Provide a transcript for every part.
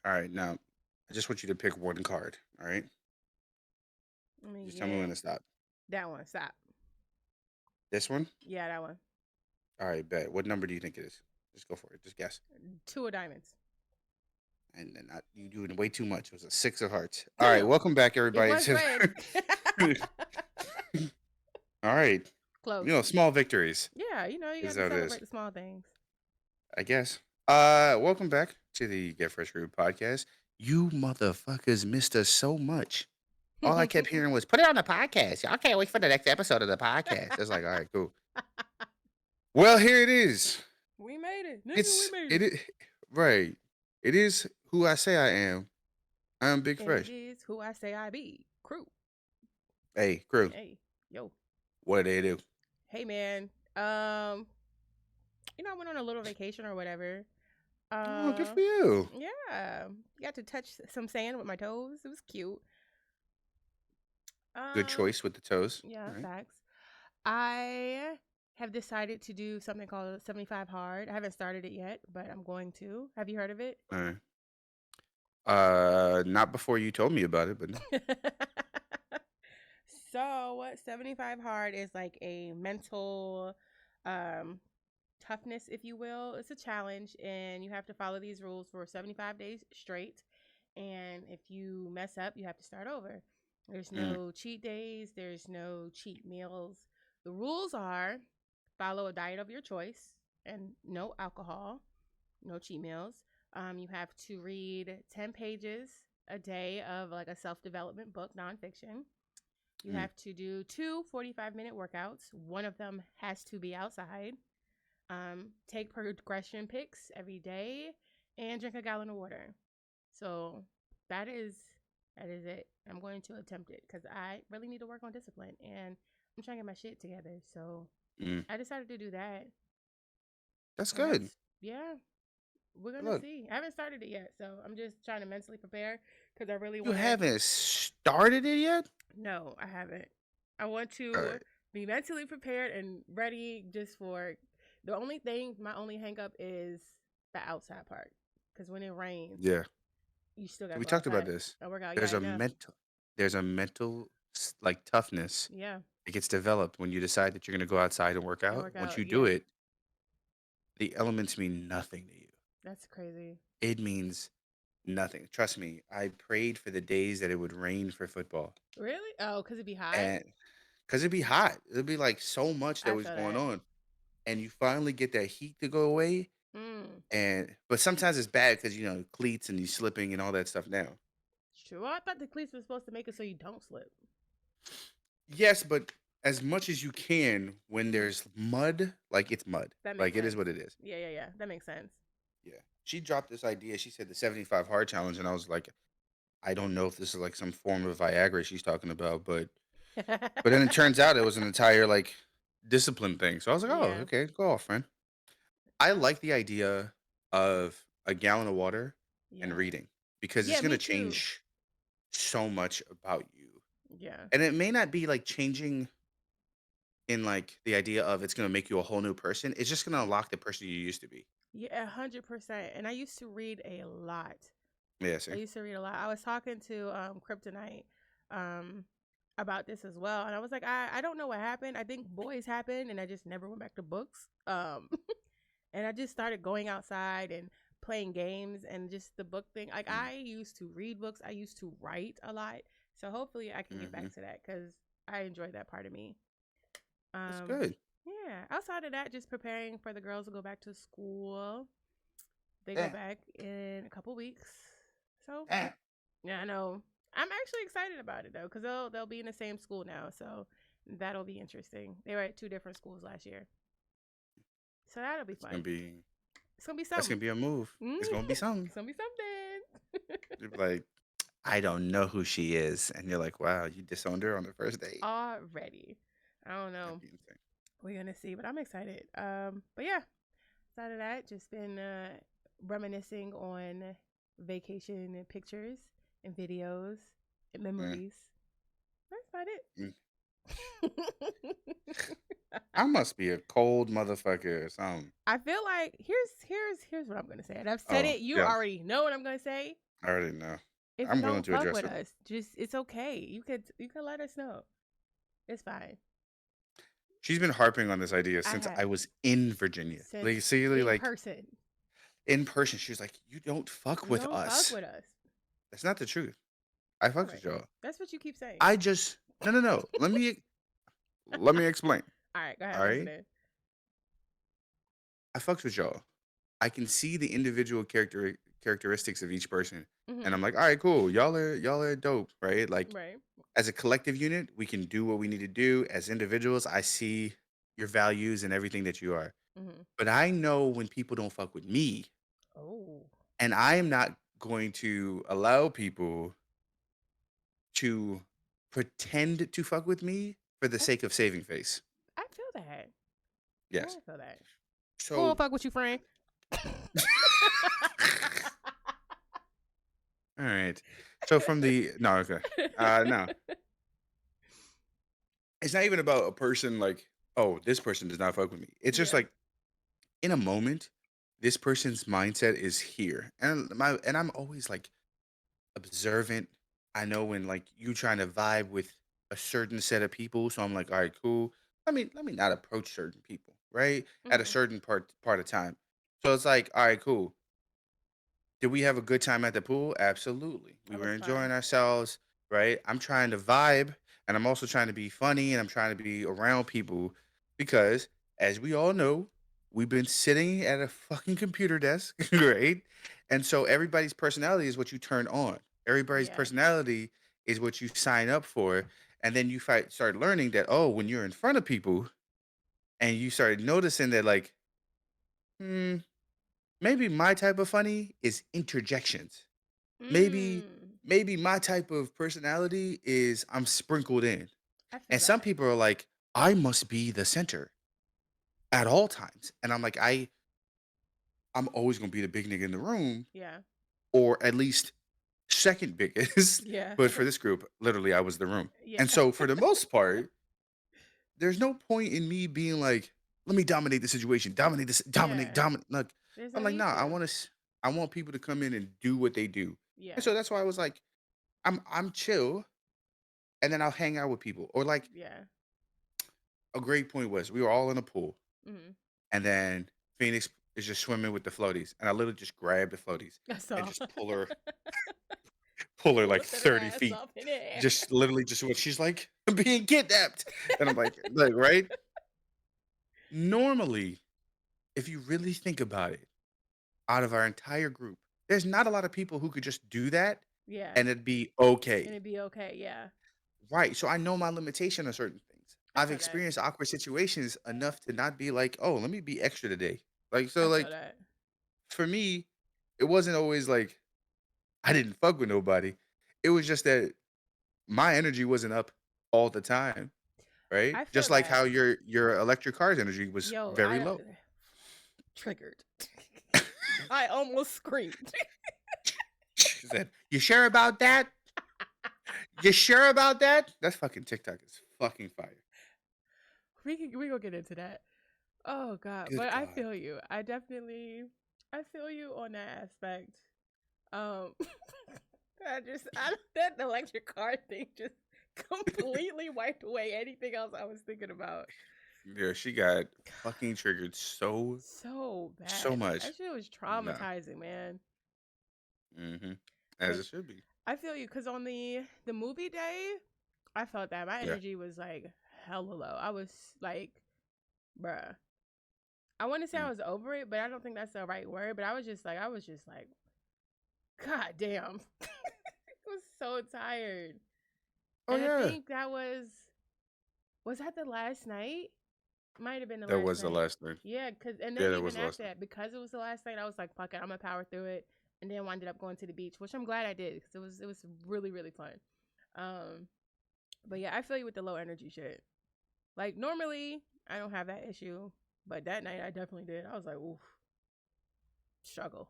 All right. Now, I just want you to pick one card. All right. I mean, Just tell me when yeah, to stop. that one. Stop. This one. Yeah, that one. All right. Bet. What number do you think it is? Just go for it. Just guess. Two of diamonds. And then you doing way too much. It was a six of hearts. All right. Damn, Welcome back, it everybody. was red. All right. Close. Small victories Yeah, you got is to how it celebrate is. the small things. I guess. Welcome back to the Get Fresh Group podcast. You motherfuckers missed us so much. All I kept hearing was, "Put it on the podcast. Y'all can't wait for the next episode of the podcast." It's like, all right, cool. Well, here it is. We made it, nigga. We It's made it it, is right. It is who I say I am. I'm Big and it Fresh. is who I say I be. Crew. Hey, crew. Hey, yo. What do they do? Hey, man. I went on a little vacation or whatever. Oh, good Uh, for you. yeah, got to touch some sand with my toes. It was cute. Good Um, choice with the toes. yeah, All right. facts. I have decided to do something called 75 hard. I haven't started it yet, but I'm going to. Have you heard of it? All right. Not before you told me about it, but no. So, 75 hard is like a mental um toughness, if you will. It's a challenge, and you have to follow these rules for 75 days straight. And if you mess up, you have to start over. There's Mm, no cheat days, there's no cheat meals. The rules are follow a diet of your choice and no alcohol, no cheat meals. You have to read 10 pages a day of like a self development book, nonfiction. You mm, have to do two 45-minute workouts. One of them has to be outside. Take progression pics every day and drink a gallon of water. So that is that is it. I'm going to attempt it because I really need to work on discipline and I'm trying to get my shit together. So mm. I decided to do that. That's And good. yeah, we're gonna Look, see. I haven't started it yet, so I'm just trying to mentally prepare because I really you want to. haven't started it yet. No, I haven't. I want All to right. be mentally prepared and ready just for the only thing. My only hang up is the outside part because when it rains, Yeah. you still gotta We go talked about outside this. and work out. Yeah, There's I a know. mental there's a mental like toughness. Yeah, It gets developed when you decide that you're going to go outside and work and out. work Once out. you do Yeah, it, the elements mean nothing to you. that's crazy. It means nothing. Trust me. I prayed for the days that it would rain for football. Really? Oh, because it'd be hot. And cuz it'd be hot. It'd be like so much that I was feel going that. on and you finally get that heat to go away Mm. and but sometimes it's bad cuz cleats and you slipping and all that stuff now. Sure. I thought the cleats were supposed to make it so you don't slip. Yes, but as much as you can when Mm. there's mud, like it's mud. That makes Like it is sense. what it is. Yeah. That makes sense. Yeah. She dropped this idea. She said the 75 hard challenge and I was like, I don't know if this is like some form of Viagra she's talking about, but then it turns out it was an entire like discipline thing. So I was like, "Oh, Yeah. okay, go off, friend." I Oh, like the idea of a gallon of water and yeah. reading because it's Yeah, going me to too. change so much about you. Yeah. And it may not be like changing in like the idea of it's going to make you a whole new person. It's just going to unlock the person you used to be. Yeah, 100%. And I used to read a lot. Yeah, I see. used to read a lot. I was talking to Kryptonite um about this as well. And I was like, I don't know what happened. I think boys happened and I just never went back to books. And I just started going outside and playing games and just the book thing. Like Mm, I used to read books. I used to write a lot. So hopefully I can get hmm. back to that cuz I enjoy that part of me. That's Um good. yeah, outside of that just preparing for the girls to go back to school. They go Yeah. back in a couple weeks. So Yeah. yeah, I know. I'm actually excited about it though, because they'll be in the same school now, so that'll be interesting. They were at two different schools last year, so that'll be It's gonna fun. be It's gonna be that's something. gonna be a move. Mm. It's gonna be something. It's gonna be something. You're like, I don't know who she is, and you're like, wow, you disowned her on the first date. Already, I don't That'd know. be insane. We're gonna see, but I'm excited. But yeah, outside of that, just been reminiscing on vacation and pictures and videos and Mm, memories. That's about mm. it. I must be a cold motherfucker or something. I feel like here's what I'm gonna say. And I've said Oh, it. You yeah. already know what I'm gonna say. I already know. If you I'm willing don't to fuck address with it. us, just it's okay. You could let us know. It's fine. She's been harping on this idea I since I have was in Virginia. since Like, seriously, in like person. in person, she was like, "You don't fuck You with don't fuck us." with us. That's not the truth. I All fucked right. with y'all. That's what you keep saying. I just no, no, no. Let me explain. All right, go All ahead, right, listening. I fucked with y'all. I can see the individual characteristics of each person, and I'm Mhm. like, all right, cool. Y'all are dope, right? Like Right. as a collective unit, we can do what we need to do. As individuals, I see your values and everything that you are. Mhm. But I know when people don't fuck with me, Oh. and I am not going to allow people to pretend to fuck with me for the I, sake of saving face. I feel that. Yes. I feel that. Who So don't fuck with you, friend? all right. So from the no, okay. No. It's not even about a person like, oh, this person does not fuck with me. It's just Yeah. like in a moment, this person's mindset is here. And I'm always like observant. I know when like you trying to vibe with a certain set of people. So I'm like, all right, cool. Let me not approach certain people, right? At a Mhm. certain part of time. So it's like, all right, cool. Did we have a good time at the pool? Absolutely. We That were was enjoying fun. ourselves, right? I'm trying to vibe and I'm also trying to be funny and I'm trying to be around people because, as we all know, we've been sitting at a fucking computer desk, right? And so everybody's personality is what you turn on. Everybody's Yeah. personality is what you sign up for. And then you start learning that, oh, when you're in front of people and you start noticing that, like, hmm, maybe my type of funny is interjections. Maybe Mm. maybe my type of personality is I'm sprinkled in. I feel And some that. people are like, I must be the center at all times. And I'm like, I'm always gonna be the big nigga in the room, Yeah. or at least second biggest. Yeah. But for this group, literally I was the room. Yeah. And so for the most part, there's no point in me being like, let me dominate the situation, dominate this, dominate, Yeah. dominate. Like, There's I'm no like, need nah, to. I want people to come in and do what they do. And Yeah. so that's why I was like, I'm chill and then I'll hang out with people. Or like Yeah. a great point was we were all in a pool, Mhm. and then Phoenix is just swimming with the floaties, and I literally just grab the floaties That's and all. just pull her like Lifted her 30 ass feet. up in the air. Just literally just what she's like, I'm being kidnapped. And I'm like, right? Normally, if you really think about it, out of our entire group, there's not a lot of people who could just do that Yeah. and it'd be And okay. it'd be okay. Yeah. Right. So I know my limitation on certain things. I I've feel that. experienced awkward situations enough to not be like, oh, let me be extra today. Like, so I feel like that. for me, it wasn't always like I didn't fuck with nobody. It was just that my energy wasn't up all the time, right? I feel Just like that. how your electric car's energy was Yo, very I low. triggered. I almost screamed. She said, "You sure about that? You sure about that?" That's fucking TikTok is fucking fire. We gonna get into that. Oh God, Good but I God. feel you. I feel you on that aspect. Um, that electric car thing just completely wiped away anything else I was thinking about. Yeah, she got fucking triggered So so bad. much. That shit was No. traumatizing, man. Mm-hmm. As But it should be. I feel you because on the movie day, I felt that my Yeah. energy was like hella low. I was like, bruh. I want to say I Mm. was over it, but I don't think that's the right word. But I was just like, God damn. I was so tired. Oh And I yeah. think was that the last night? Might have been the That last was the night. last night. Yeah, and Yeah, then that was even the last after night. that, because it was the last night, I was like, fuck it, I'm gonna power through it. And then ended up going to the beach, which I'm glad I did because it was really, really fun. Um, but yeah, I feel you with the low energy shit. Like normally I don't have that issue, but that night I definitely did. I was like, oof, struggle.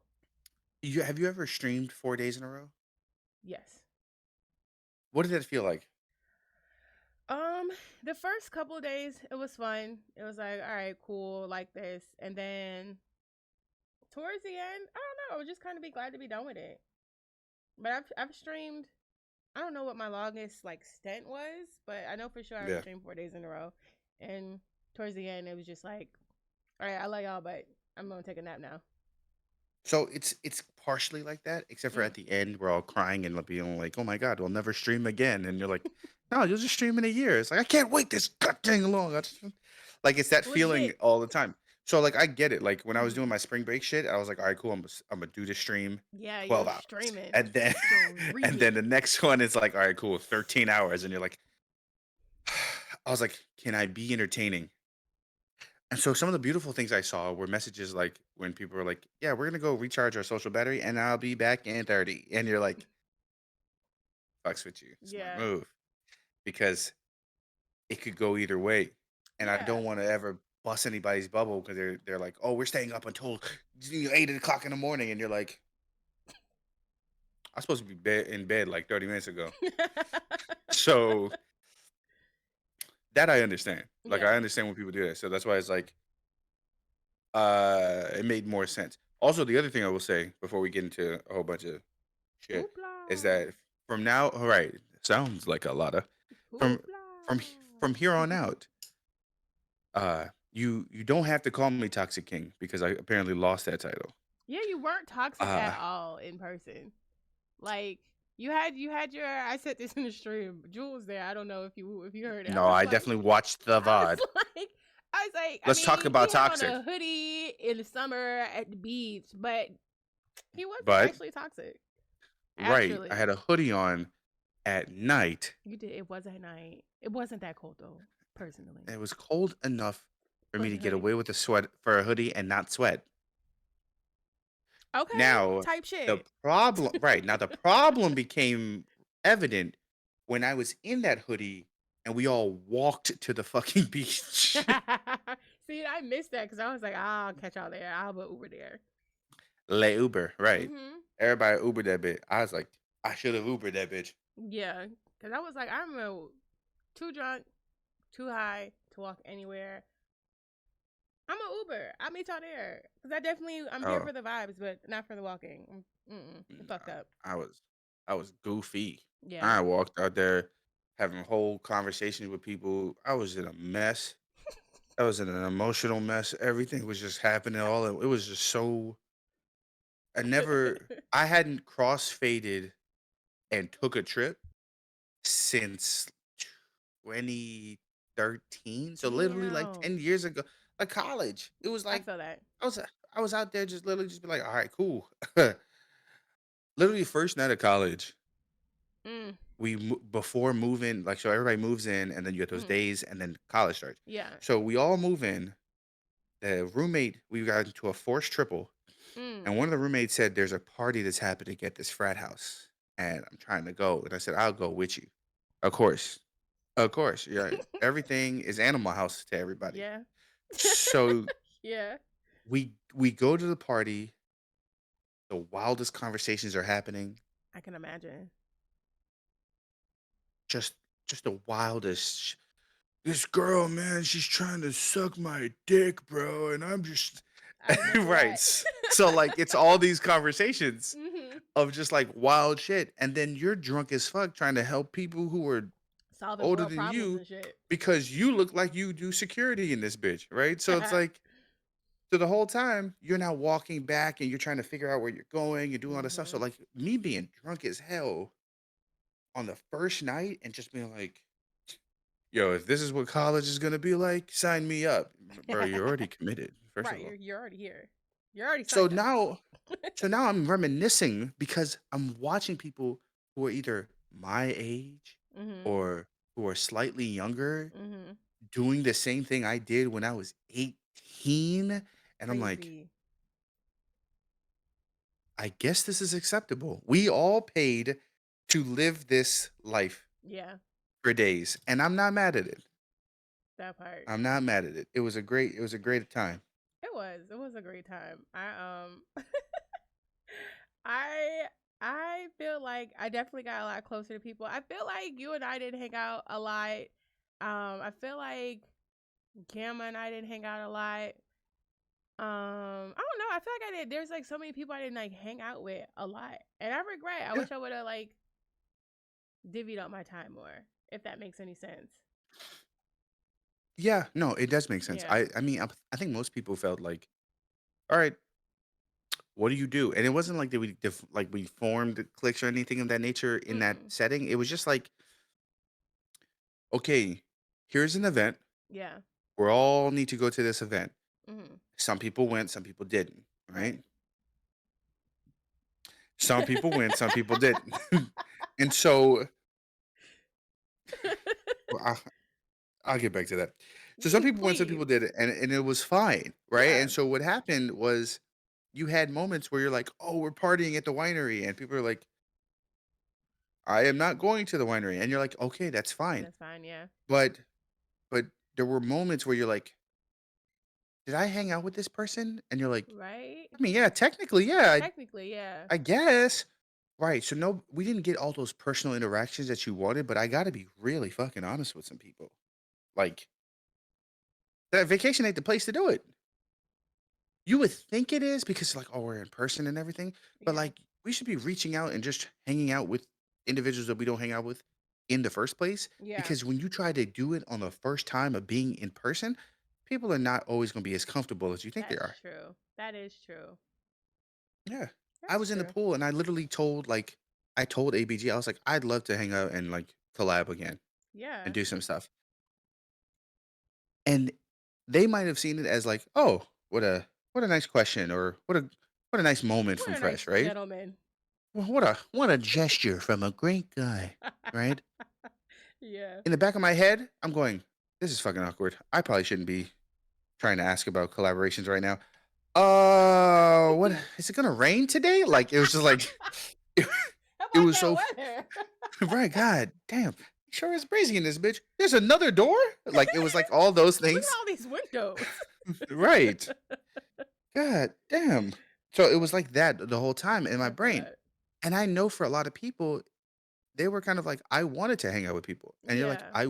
Have you ever streamed 4 days in a row? Yes. What did that feel like? Um, the first couple of days it was fun. It was like, all right, cool, like this. And then towards the end, I don't know, I would just kind of be glad to be done with it. But I've streamed. I don't know what my longest like stint was, but I know for sure I've Yeah. streamed 4 days in a row. And towards the end, it was just like, all right, I love y'all, but I'm gonna take a nap now. So it's partially like that, except for Mm. at the end, we're all crying and being like, "Oh my god, we'll never stream again." And you're like, "No, you'll just stream in a year." It's like I can't wait this goddamn long. Like it's that feeling Legit. all the time. So like I get it. Like when I was doing Mm. my spring break shit, I was like, "All right, cool. I'm gonna do this stream, Yeah, you're 12 hours," streaming, and then and then the streaming. next one is like, "All right, cool, 13 hours," and you're like, I was like, "Can I be entertaining?" And so some of the beautiful things I saw were messages like when people were like, "Yeah, we're gonna go recharge our social battery, and I'll be back in 30." And you're like, "Fucks with you, smart Yeah, move," because it could go either way, and I yeah. don't want to ever bust anybody's bubble because they're like, "Oh, we're staying up until 8 o'clock in the morning," and you're like, "I'm supposed to be in bed like 30 minutes ago." So that I understand. Like I Yeah. understand when people do that. So that's why it's like, it made more sense. Also, the other thing I will say before we get into a whole bunch of shit Hoopla. is that from now, all right, sounds like a lot of from Hoopla. from here on out, you don't have to call me Toxic King because I apparently lost that title. Yeah, you weren't toxic Uh at all in person. Like you had your I said this in the stream. Jewel was there. I don't know if you heard it. no, I definitely watched the I VOD. was I was like, I Let's talk mean, he about had on toxic. a hoodie in the summer at the beach, but he wasn't But actually toxic. right, I Actually. had a hoodie on at night. You did it was at night. It wasn't that cold though, personally. And it was cold enough for me Plus to a get hoodie. away with the sweat for a hoodie and not sweat. Okay. Now, Type the shit. problem right, now the problem became evident when I was in that hoodie and we all walked to the fucking beach. See, I missed that because I was like, I'll catch y'all there. I'll put Uber there. Le Uber, right. Mm-hmm. Everybody Ubered that bitch. I was like, I should have Ubered that bitch. Yeah. Because I was like, I'm too drunk, too high to walk anywhere. I'm a Uber. I'll meet y'all there. Because I'm here Oh, for the vibes, but not for the walking. I'm fucked nah, up. I was goofy. Yeah. I walked out there having whole conversations with people. I was in a mess. I was in an emotional mess. Everything was just happening it was just so I hadn't cross-faded and took a trip since 2013, so literally like Damn. 10 years ago, like college. It was I like feel that. I was I was out there just literally just be like, "All right, cool." Literally first night of college, Mm, before moving, like so everybody moves in and then you get those mm, days and then college starts. yeah. So we all move in. The roommate, we got into a forced triple. Mm. And one of the roommates said, "There's a party that's happening at this frat house, and I'm trying to go." And I said, "I'll go with you." Of course, of course, yeah. Everything is Animal House to everybody. Yeah. So Yeah. we go to the party. The wildest conversations are happening. I can imagine. Just just the wildest. This girl, man, she's trying to suck my dick, bro, and I'm just I remember right. that. So like, it's all these conversations hmm of just like wild shit, and then you're drunk as fuck trying to help people who are Solving older world than problems you and shit. because you look like you do security in this bitch, right? So it's like, so the whole time you're now walking back and you're trying to figure out where you're going, you're doing all this stuff. So hmm like me being drunk as hell on the first night and just being like, "Yo, if this is what college is gonna be like, sign me up, bro." You're already committed, first of Right. all. You're already here. You're already So signed up. now, so now I'm reminiscing because I'm watching people who are either my age hmm or who are slightly younger hmm doing the same thing I did when I was 18. And I'm like, Crazy. I guess this is acceptable. We all paid to live this life Yeah. for days, and I'm not mad at it. That part. I'm not mad at it. It was a great time. It was. It was a great time. I I feel like I definitely got a lot closer to people. I feel like you and I didn't hang out a lot. I feel like Gamma and I didn't hang out a lot. I don't know. I feel like I did. There's like so many people I didn't like hang out with a lot, and I regret. I Yeah. wish I would have like divvied up my time more, if that makes any sense. Yeah, no, it does make sense. Yeah. I mean, I think most people felt like, all right, what do you do? And it wasn't like that we formed cliques or anything of that nature in that Mm. setting. It was just like, okay, here's an event. Yeah. We all need to go to this event. Mm. Some people went, some people didn't. Right. Right? Some people went, some people didn't. And so well, I'll get back to that. So some people went, some Please. people did it, and it was fine, right? Yeah. And so what happened was you had moments where you're like, "Oh, we're partying at the winery," and people are like, "I am not going to the winery," and you're like, "Okay, that's fine." That's fine. Yeah. But but there were moments where you're like, "Did I hang out with this person?" And you're like, Right. "I mean, yeah, technically, yeah, Technically, yeah. I guess." Right. So no, we didn't get all those personal interactions that you wanted, but I got to be really fucking honest with some people. Like that vacation ain't the place to do it. You would think it is because like, oh, we're in person and everything, but Yeah. like we should be reaching out and just hanging out with individuals that we don't hang out with in the first place. Yeah. Because when you try to do it on the first time of being in person, people are not always going to be as comfortable as you think they That's are. true. That is true. Yeah. I That's was in the true. pool and I literally I told ABG, I was like, I'd love to hang out and like collab again and Yeah. do some stuff. And they might have seen it as like, "Oh, what a nice question," or what a nice moment What from a Fresh," nice right? gentleman. Well, what a gesture from a great guy, right? Yeah. In the back of my head, I'm going, "This is fucking awkward. I probably shouldn't be trying to ask about collaborations right now." What is it gonna rain today? Like it was just like it, How it about was that so weather? right. God damn, sure is breezy in this bitch. There's another door. Like it was like all those Look at things, all these windows. right? God damn. So it was like that the whole time in my I feel brain. that. And I know for a lot of people, they were kind of like, I wanted to hang out with people. And you're like, Yeah.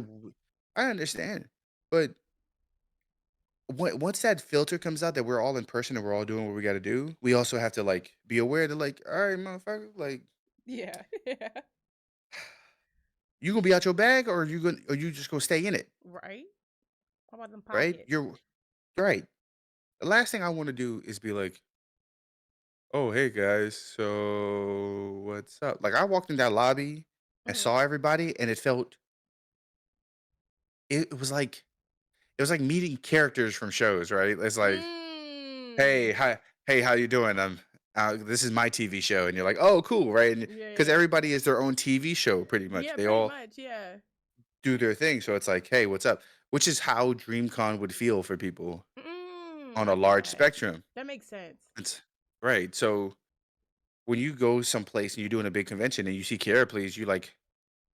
I understand. But once that filter comes out that we're all in person and we're all doing what we got to do, we also have to like be aware that like, all right, motherfucker, like Yeah. Yeah. you gonna be out your bag or you just gonna stay in it, Right? How about them right? pockets? You're right. The last thing I want to do is be like, oh, hey guys, so what's up? Like I walked in that lobby and Mm. saw everybody and it was like meeting characters from shows, right? It's like, hey, Mm. hi, hey, how you doing? This is my TV show, and you're like, oh, cool, right? And Yeah, because yeah. everybody is their own TV show, pretty much. Yeah, They pretty all much. Yeah. do their thing, so it's like, hey, what's up? Which is how DreamCon would feel for people Mm. on I a get large that. spectrum. That makes sense. It's right. So when you go someplace and you're doing a big convention and you see Kiara, please, you like,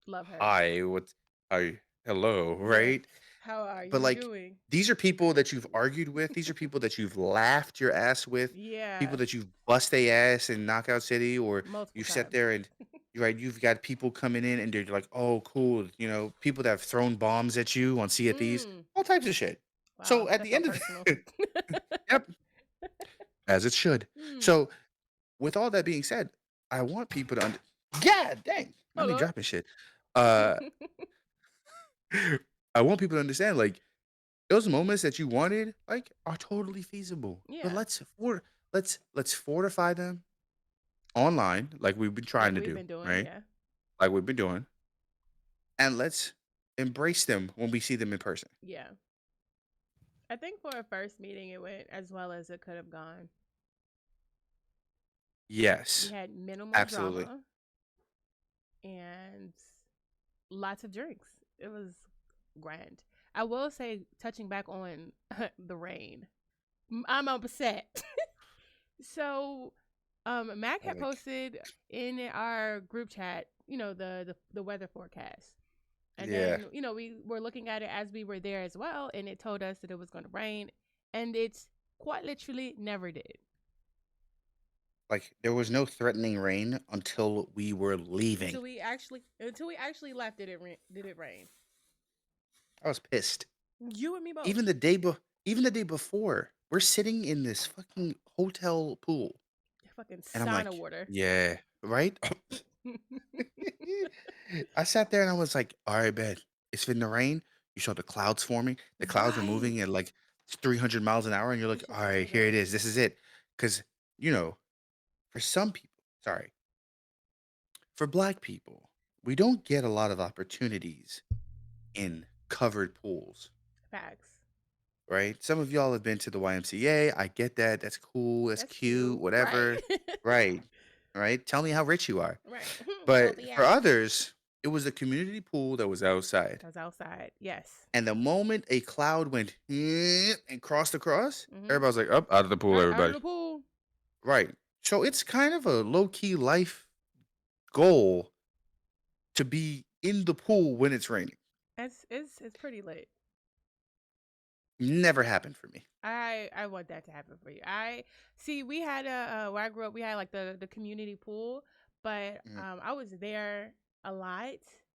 Love her. hi, what's, hi, hello, Yes. right? How are But, you like, doing? these are people that you've argued with, these are people that you've laughed your ass with, people Yeah. that you've bust they ass in Knockout City, or Multiple you sat times. there and you're right, you've got people coming in and they're like, "Oh, cool," people that have thrown bombs at you on Sea of Thieves, Mm. all types of shit. So, Wow. at That's the so end of personal. the Yep, as it should. Mm. So, with all that being said, I want people to God dang, Oh, not me Lord. dropping shit. Uh, I want people to understand, like, those moments that you wanted, like, are totally feasible, but Yeah. let's fortify them online, like we've been Like trying to we've do, been doing. right? Yeah. Like we've been doing, and let's embrace them when we see them in person. Yeah. I think for a first meeting, it went as well as it could have gone. We Yes, had minimal absolutely. drama and lots of drinks. It was grand. I will say, touching back on the rain, I'm upset. So, Mac I had like, posted in our group chat, the weather forecast. And yeah, then, we were looking at it as we were there as well, and it told us that it was going to rain, and it's quite literally never did. like there was no threatening rain until we were leaving. Until we actually left, did it rain? I was pissed. You and me both. Even even the day before. we're sitting in this fucking hotel pool, Fucking and I'm sauna like, water. "Yeah, right?" I sat there and I was like, "All right, bet. It's finna rain." You saw the clouds forming. The clouds are Right. moving at like 300 miles an hour, and you're This like, shit "All is so right, here it lit. is. This is it." Because you know, for some people, sorry, for Black people, we don't get a lot of opportunities in covered pools, Facts. right? Some of y'all have been to the YMCA. I get that. That's cool. That's That's cute. cute. Right. Whatever. Right. Right. Tell me how rich you are. Right. But Wealthy for ass. others, it was a community pool that was outside. I was outside. Yes. And the moment a cloud went and crossed across, Mm-hmm. everybody was like, up out of the pool, Right out of everybody. the pool. Right. So it's kind of a low key life goal to be in the pool when it's raining. It's pretty lit. Never happened for me. I want that to happen for you. I see. We had a where I grew up. We had like the community pool, but Mhm. I was there a lot,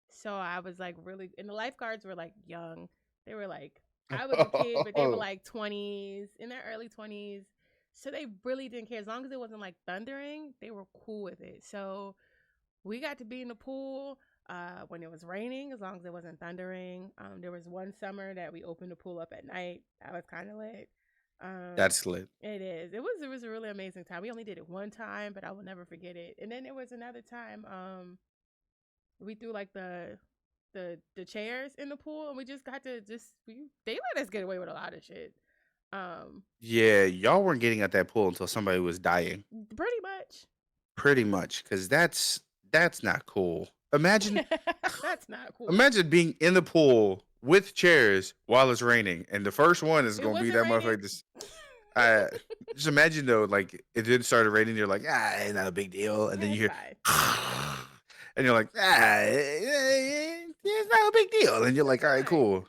so I was like really. And the lifeguards were like young. They were like I was a kid, but they were like 20s in their early 20s. So they really didn't care as long as it wasn't like thundering. They were cool with it. So we got to be in the pool when it was raining, as long as it wasn't thundering. There was one summer that we opened the pool up at night. That was kind of lit. Um, That's lit. it is. It was a really amazing time. We only did it one time, but I will never forget it. And then there was another time. We threw like the chairs in the pool, and we just got to just they let us get away with a lot of shit. Um, Yeah, y'all weren't getting at that pool until somebody was dying. Pretty much. Pretty much, because that's not cool. Imagine That's not cool. imagine being in the pool with chairs while it's raining, and the first one is It gonna be wasn't that raining. motherfucker. Uh, just imagine though, like it did started raining, you're like, it's not a big deal, and then It's you hear, fine. and you're like, it's not a big deal, and you're It's like, all right, fine. cool,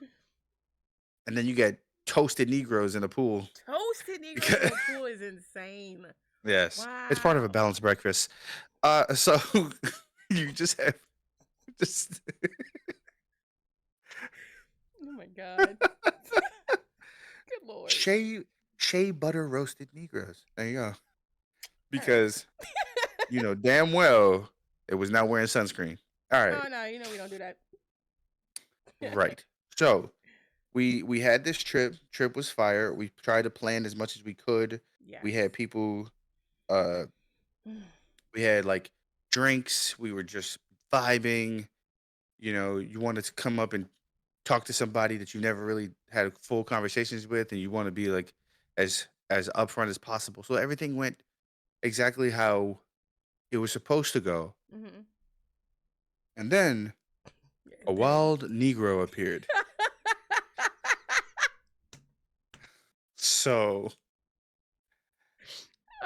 and then you get toasted Negroes in the pool. Toasted Negroes in the pool is insane. Yes, it's part of a Wow. balanced breakfast. So you just have just Oh my god. Good lord. shea shea butter roasted Negroes. There you go. All right. Because you know damn well it was not wearing sunscreen. All right, Oh no, you know we don't do that. right. So we had this trip. Trip was fire. We tried to plan as much as we could. We Yes. had people. Uh, we had like drinks. We were just vibing. You know, you wanted to come up and talk to somebody that you never really had full conversations with, and you want to be like as upfront as possible. So everything went exactly how it was supposed to go. Mm-hmm. And then Yeah, a and then wild Negro appeared. So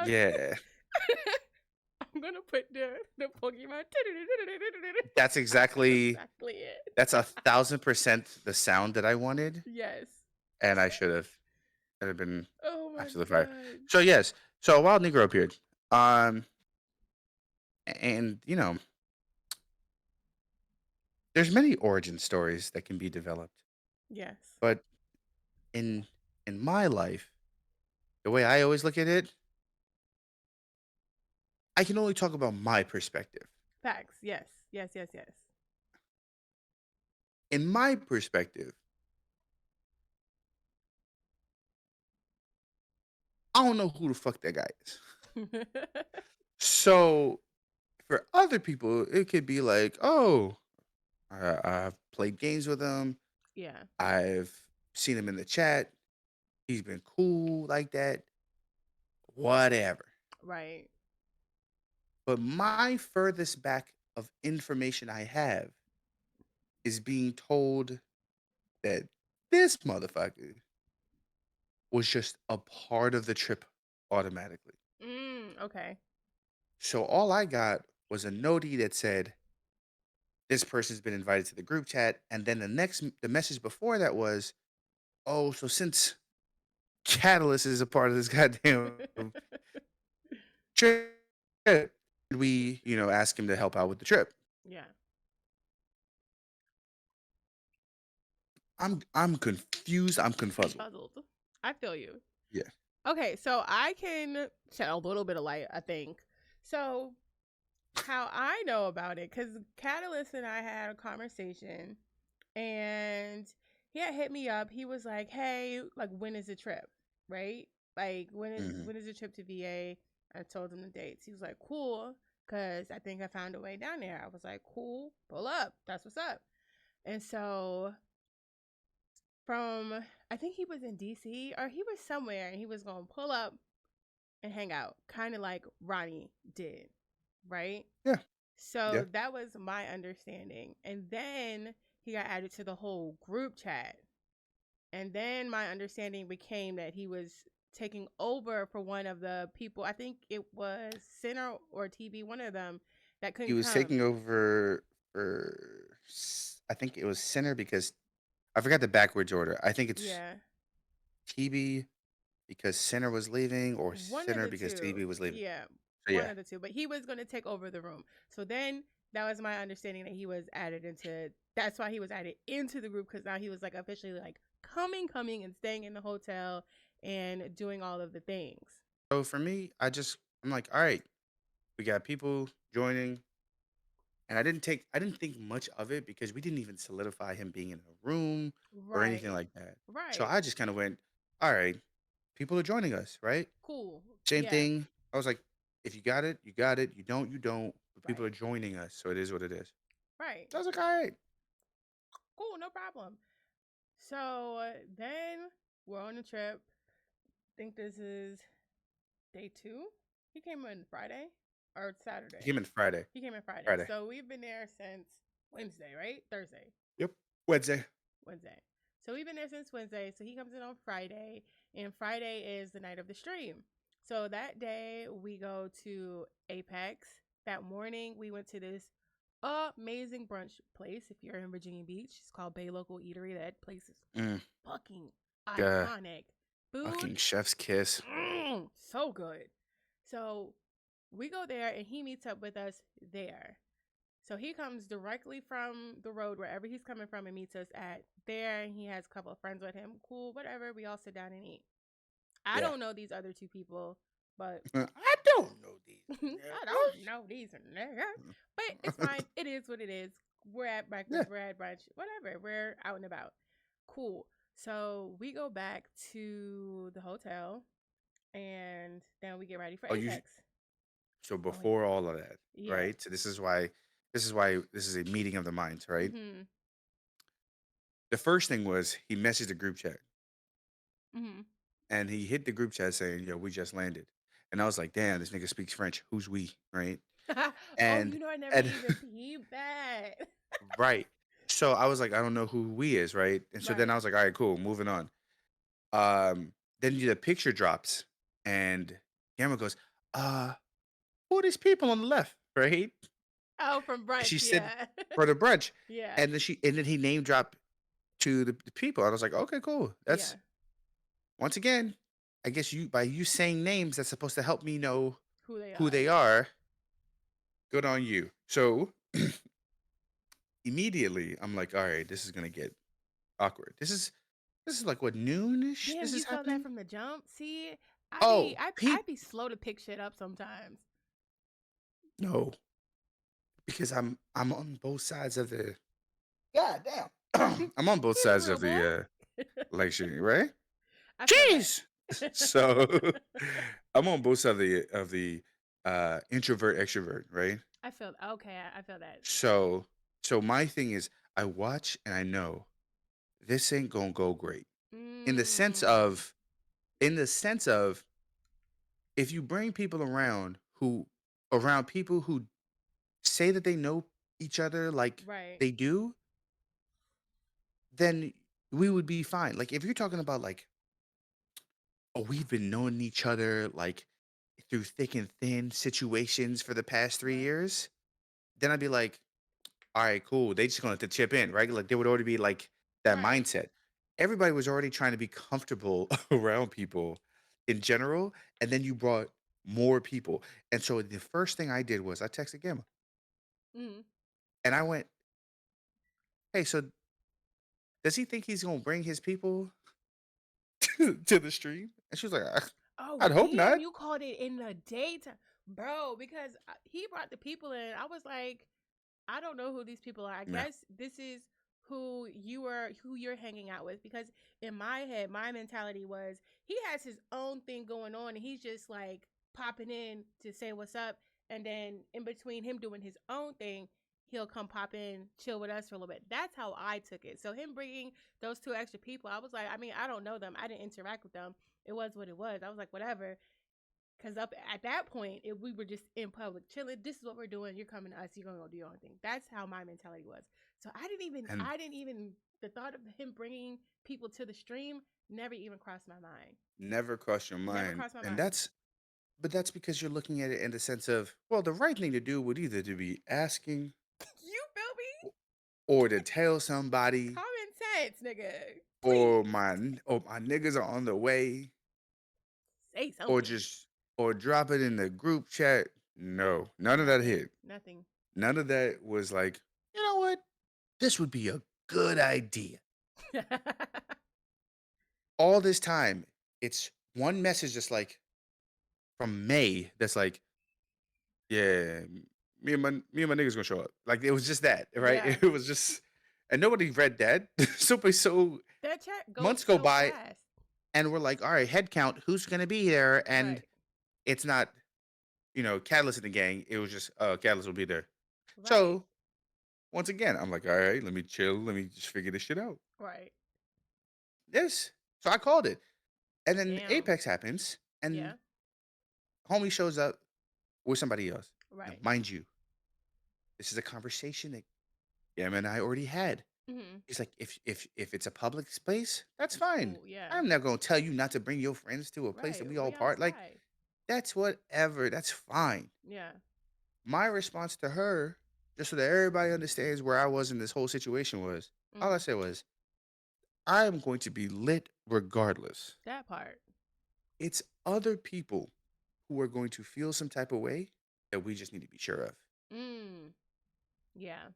yeah, I'm gonna put the Pokemon. that's That's exactly exactly it. that's 1,000% the sound that I wanted, Yes. and I should have. That'd have been Oh my absolutely fire. god. So yes, so a wild Negro appeared. Um, and you know, there's many origin stories that can be developed, Yes. but in in my life, the way I always look at it, I can only talk about my perspective. Facts. Yes. Yes. Yes. Yes. In my perspective, I don't know who the fuck that guy is. So for other people, it could be like, oh, I've played games with him. Yeah. I've seen him in the chat. He's been cool like that. Whatever. Right. But my furthest back of information I have is being told that this motherfucker was just a part of the trip automatically. Okay. So all I got was a notey that said, this person's been invited to the group chat. And then the message before that was, oh, so since Catalyst is a part of this goddamn trip, we, ask him to help out with the trip. Yeah. I'm confused. I'm confuzzled. Confuzzled. I feel you. Yeah. Okay, so I can shed a little bit of light, I think. So how I know about it, because Catalyst and I had a conversation, and he had hit me up. He was like, "Hey, like, when is the trip? Right? Like, Mhm. when is the trip to VA?" I told him the dates. He was like, "Cool," because I think I found a way down there. I was like, "Cool, pull up. That's what's up." And so from I think he was in DC or he was somewhere, and he was gonna pull up and hang out, kind of like Ronnie did, right? Yeah. Yeah. So that was my understanding. And then he got added to the whole group chat. And then my understanding became that he was taking over for one of the people. I think it was Center or TB, one of them that He couldn't was come. taking over for I think it was center because I forgot the backwards order. I think it's Yeah. TB because center was leaving or One of center the because two. TB was leaving. Yeah. So One yeah. of the two. But he was going to take over the room. So then that was my understanding that he was added into that's why he was added into the group, because now he was like officially like coming and staying in the hotel and doing all of the things. So for me, I'm like, all right, we got people joining, and I didn't think much of it because we didn't even solidify him being in a room or anything Right. like that. So Right. I just kind of went, all right, people are joining us, right? Cool. Same Yeah. thing. I was like, if you got it, you got it. You don't, you don't. But people are Right. joining us, so it is what it is. Right. So I was like, all right. Cool. No problem. So then we're on the trip. Think this is day 2. He came in Friday or He Saturday. came in Friday. He came in Friday. Friday. So we've been there since Wednesday, right? Thursday, Yep. Wednesday. Wednesday. So we've been there since Wednesday. So he comes in on Friday, and Friday is the night of the stream. So that day we go to Apex. That morning we went to this amazing brunch place. If you're in Virginia Beach, it's called Bay Local Eatery. That place is Mm, fucking uh, iconic. Food, fucking chef's kiss. so good. So we go there, and he meets up with us there. So he comes directly from the road, wherever he's coming from, and meets us at there. And he has a couple of friends with him. Cool, whatever. We all sit down and eat. I Yeah. don't know these other two people, but I don't know these I don't know these niggas. But it's niggas. fine. It is what it is. We're at Yeah. breakfast. We're at brunch. Whatever. We're out and about. Cool. So we go back to the hotel, and then we get ready for Oh, you. Apex. So Oh wait. before all of that, Yeah. right? So this is a meeting of the minds, right? Mhm. The first thing was he messaged the group chat Mhm. and he hit the group chat saying, "Yo, we just landed," and I was like, "Damn, this nigga speaks French. Who's we?" Right? Oh, And you know I never and even peeped that. right. So I was like, I don't know who we is, right? And so then I Right. was like, all right, cool, moving on. Um, then the picture drops and Gamma goes, who are these people on the left, right? Oh, from And brunch, she said yeah. for the brunch. Yeah. And then he name dropped to the people. I was like, okay, cool. Yeah. That's once again, I guess you by you saying names, that's supposed to help me know Who they who are. they are. Good on you. So immediately I'm like, all right, this is gonna get awkward. This is like what noonish Damn, this you is felt that happening. from the jump? See? Oh, I Pete, be slow to pick shit up sometimes. no, because I'm on both sides of the God damn. I'm on both Keep it sides real, of boy. the election, right? I feel Jeez. that. So I'm on both sides of the introvert extrovert, right? I feel okay, I feel that. So my thing is I watch and I know this ain't gonna go great. In the sense Mm. of in the sense of if you bring people around people who say that they know each other like Right. they do, then we would be fine. Like if you're talking about like, oh, we've been knowing each other like through thick and thin situations for the past three Right. years, then I'd be like, all right, cool. They just gonna have to chip in, right? Like there would already be like that Right. mindset. Everybody was already trying to be comfortable around people in general, and then you brought more people. And so the first thing I did was I texted Gamma Mm. and I went, hey, so does he think he's gonna bring his people to the stream? And she was like, "Ah." Oh I'd hope damn! not. You called it in the daytime, bro. Because he brought the people in. I was like, I don't know who these people are. I Yeah. guess this is who you're hanging out with. Because in my head, my mentality was he has his own thing going on, and he's just like popping in to say what's up, and then in between him doing his own thing, he'll come pop in, chill with us for a little bit. That's how I took it. So him bringing those two extra people, I was like, I mean, I don't know them. I didn't interact with them. It was what it was. I was like, whatever. Because up at that point, if we were just in public chilling, this is what we're doing. You're coming to us. You're gonna go do your own thing. That's how my mentality was. So And I didn't even, the thought of him bringing people to the stream never even crossed my mind. never crossed your Never mind. crossed my And mind. that's because you're looking at it in the sense of, well, the right thing to do would either to be asking You feel me? or to tell somebody Common sense, nigga. Please or my niggas are on the way say or something. just or drop it in the group chat. No, none of that Nothing. hit. Nothing. None of that was like, you know what? This would be a good idea. All this time, it's one message just like from May that's like, yeah, me and my niggas gonna show up. Like it was just that, right? Yeah. It was just, and nobody read that. So That chat goes months go so by, fast. and we're like, all right, head count, who's gonna be there? And Right. it's not, Catalyst in the gang. It was just, Catalyst will be there. Right. So once again, I'm like, all right, let me chill. Let me just figure this shit out. Right. Yes. So I called it. And then Damn. Apex happens, and Yeah. homie shows up with somebody else. Now, Right. mind you, this is a conversation that Yam and I already had. Mm-hmm. He's like, if it's a public space, that's fine. Cool. Yeah. I'm not gonna tell you not to bring your friends to a place that Right. we all We part. Like, outside. that's whatever. That's fine. Yeah. My response to her, just so that everybody understands where I was in this whole situation, was all I Mm. said was, I am going to be lit regardless. That part. It's other people who are going to feel some type of way that we just need to be sure of. Mm. Yeah.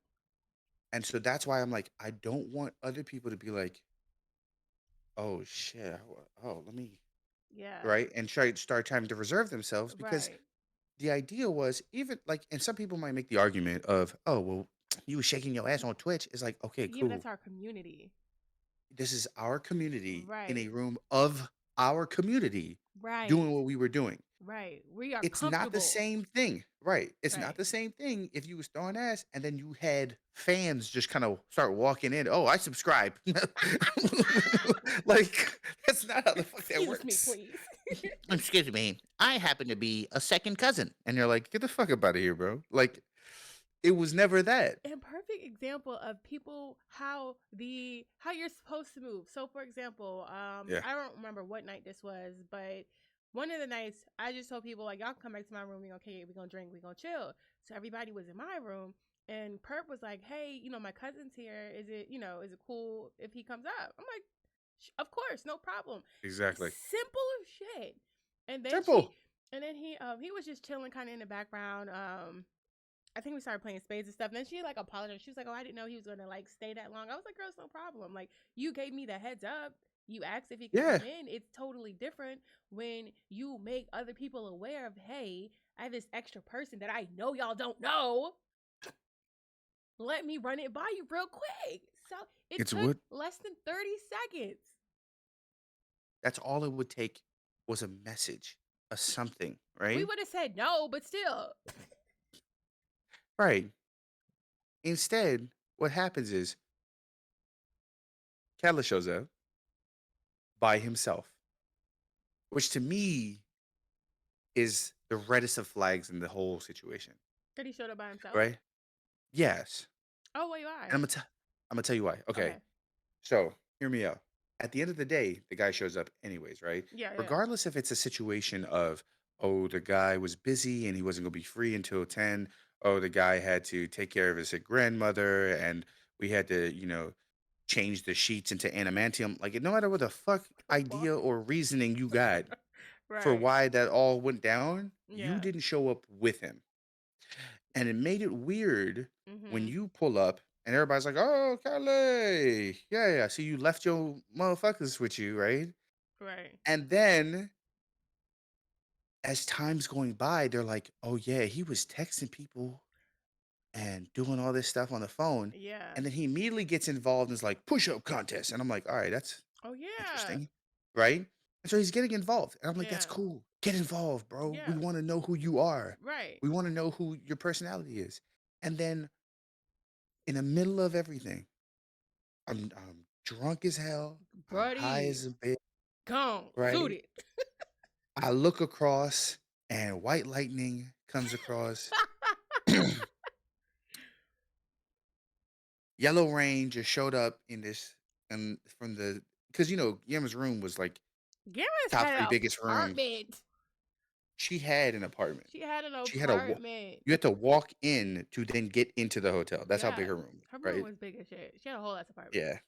And so that's why I'm like, I don't want other people to be like, oh shit, let me, Yeah. right, and start trying to reserve themselves, because Right. the idea was, even like, and some people might make the argument of, oh well, you was shaking your ass on Twitch. It's like, okay, Yeah, but cool. that's our community. This is our community in a Right. room of our community Right. doing what we were doing. Right. We are It's not the comfortable. same thing, right? It's not Right. the same thing if you was throwing ass and then you had fans just kind of start walking in. Oh, I subscribe. Like, that's not how the fuck that Excuse me, works. please. Excuse me. I happen to be a second cousin. And you're like, get the fuck up out of here, bro. Like, it was never that. And perfect example of people how you're supposed to move. So for example, Yeah. I don't remember what night this was, but one of the nights I just told people like y'all come back to my room, we gonna kick it, we gonna drink, we gonna chill. So everybody was in my room and Perp was like, hey, my cousin's here. Is it cool if he comes up? I'm like, of course, no problem. Exactly. Simple as shit. And then Simple. he was just chilling kind of in the background. I think we started playing spades and stuff. And then she like apologized. She was like, "Oh, I didn't know he was gonna like stay that long." I was like, "Girl, it's no problem. Like you gave me the heads up. You asked if he could Yeah. come in. It's totally different when you make other people aware of, hey, I have this extra person that I know y'all don't know. Let me run it by you real quick." So it It's took what less than 30 seconds. That's all it would take, was a message, a something, We right? would have said no, but still. Right. Instead, what happens is Kala shows up by himself, which to me is the reddest of flags in the whole situation, That he showed up by himself. right? Yes. Oh, wait, And why? I'm gonna tell you why. Okay. Okay. So hear me out. At the end of the day, the guy shows up anyways, right? Yeah, yeah. Regardless if it's a situation of, oh, the guy was busy and he wasn't gonna be free until 10. Oh, the guy had to take care of his sick grandmother and we had to, change the sheets into adamantium. Like, no matter what the fuck What? idea or reasoning you got for Right. why that all went down, you Yeah. didn't show up with him. And it made it weird when Mhm. you pull up and everybody's like, "Oh, Calais. Yeah, yeah. So you left your motherfuckers with you, right?" Right. And then as time's going by, they're like, "Oh, yeah, he was texting people and doing all this stuff on the phone." Yeah. And then he immediately gets involved and is like, "Push-up contest." And I'm like, "All right, that's Oh yeah. interesting." Right? And so he's getting involved. And I'm like, "That's Yeah. cool. Get involved, bro. We Yeah. wanna know who you are. Right. We wanna know who your personality is." And then in the middle of everything, I'm drunk as hell. I'm high Buddy. as a bitch, Gone. right? Zooted. I look across and white lightning comes across. Yellow Rain just showed up in this and from the because Yema's room was like Gamma's top had 3 an biggest rooms. apartment. She had an apartment. She had an She had a wa apartment. You had to walk in to then get into the hotel. That's how big Yeah. her room was, Her room right? was big as shit. She had a whole ass apartment. Yeah.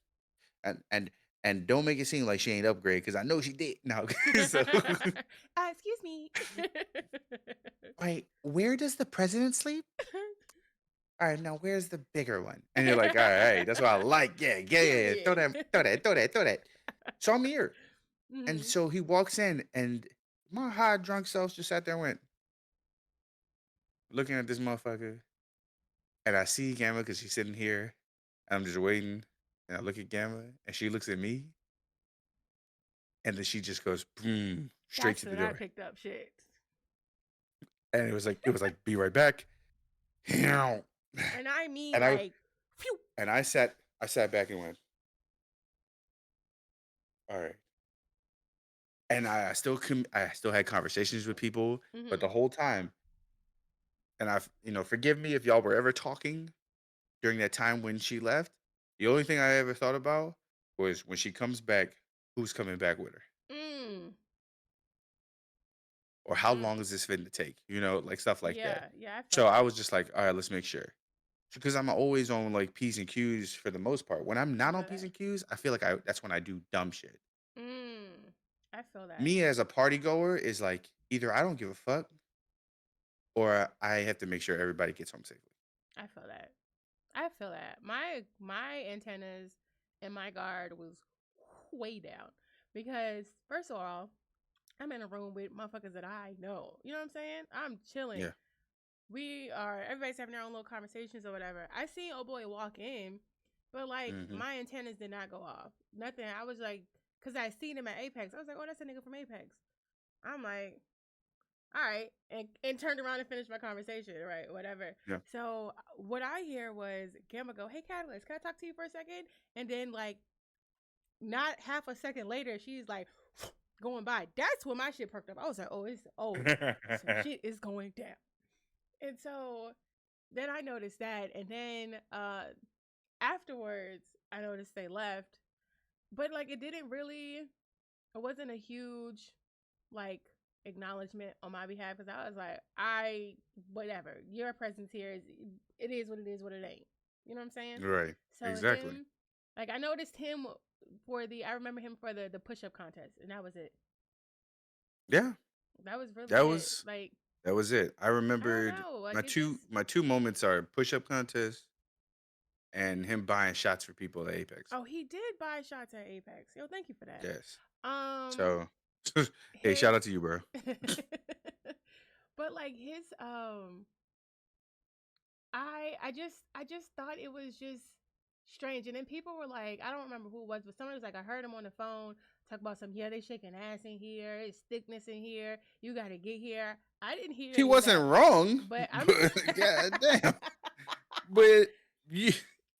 And and and don't make it seem like she ain't upgrade because I know she did. No. So, Excuse me. right, where does the president sleep? Alright, now where's the bigger one? And you're like, "Alright, that's what I like. Yeah, yeah, yeah, yeah. Throw Period. that, throw that, throw that, throw that." So I'm here. And Hmm. so he walks in, and my high drunk self just sat there and went, looking at this motherfucker, and I see Gamma because she's sitting here, and I'm just waiting, and I look at Gamma, and she looks at me, and then she just goes boom straight That's to the when I door, picked up shit. and it was like be right back, and And I mean I like phew. and I sat back and went, all right, and I still had conversations with people, but the Hmm. whole time, and forgive me if y'all were ever talking during that time when she left, the only thing I ever thought about was when she comes back, who's coming back with her? Mm. Or how Mm. long is this fitting to take? Like stuff like that. Yeah, yeah, I feel So I that. was just like, all right, let's make sure. Because I'm always on like P's and Q's for the most part. When I'm I not on feel P's that. and Q's, I feel like that's when I do dumb shit. Mm. I feel that. Me as a party goer is like either I don't give a fuck or I have to make sure everybody gets home safely. I feel that. I feel that. My antennas and my guard was way down because first of all, I'm in a room with motherfuckers that I know. You know what I'm saying? I'm chilling. Yeah. Everybody's having their own little conversations or whatever. I seen old boy walk in, but like Hmm. my antennas did not go off. Nothing. I was like, cause I seen him at Apex. I was like, oh, that's a nigga from Apex. I'm like, all right, and turned around and finished my conversation, right? Whatever. Yeah. So what I hear was Gamma go, "Hey, Catalyst, can I talk to you for a second?" And then like not half a second later, she's like going by. That's when my shit perked up. I was like, oh, some shit is going down. And so then I noticed that, and then afterwards I noticed they left, but like it didn't really. It wasn't a huge like acknowledgement on my behalf because I was like, whatever. Your presence here is it is what it is, what it ain't. You know what I'm saying? Right. So Exactly. him, like I noticed him I remember him for the push up contest, and that was it. Yeah. That was really That it. was Like that was it. I I don't remembered know, my like it just two my two moments are push up contest and him buying shots for people at Apex. oh he did buy shots at Apex. Yo, thank you for that. Yes. Um, So, hey, shout his, out to you, bro. but like his I just thought it was just strange. And then people were like, I don't remember who it was, but someone was like, I heard him on the phone talk about some, yeah, they shaking ass in here, it's thickness in here, you gotta get here. I didn't hear He any of wasn't that. wrong, But I'm but god damn. But you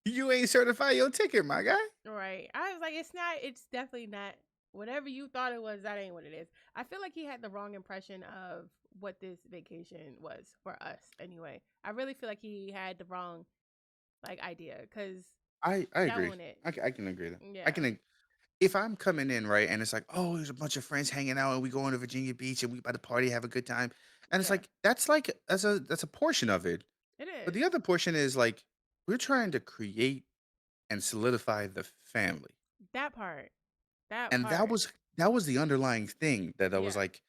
you ain't certified your ticket, my guy. right. I was like, it's definitely not whatever you thought it was, that ain't what it is. I feel like he had the wrong impression of what this vacation was for us anyway. I really feel like he had the wrong like idea because I that agree. wasn't it. I can agree that. I Yeah. can if I'm coming in, right, and it's like, "Oh, there's a bunch of friends hanging out and we going to Virginia Beach and we about to party, have a good time." And it's Yeah. like that's a portion of it. It But is. the other portion is like we're trying to create and solidify the family. That part. That And part. that was the underlying thing that I was Yeah. like,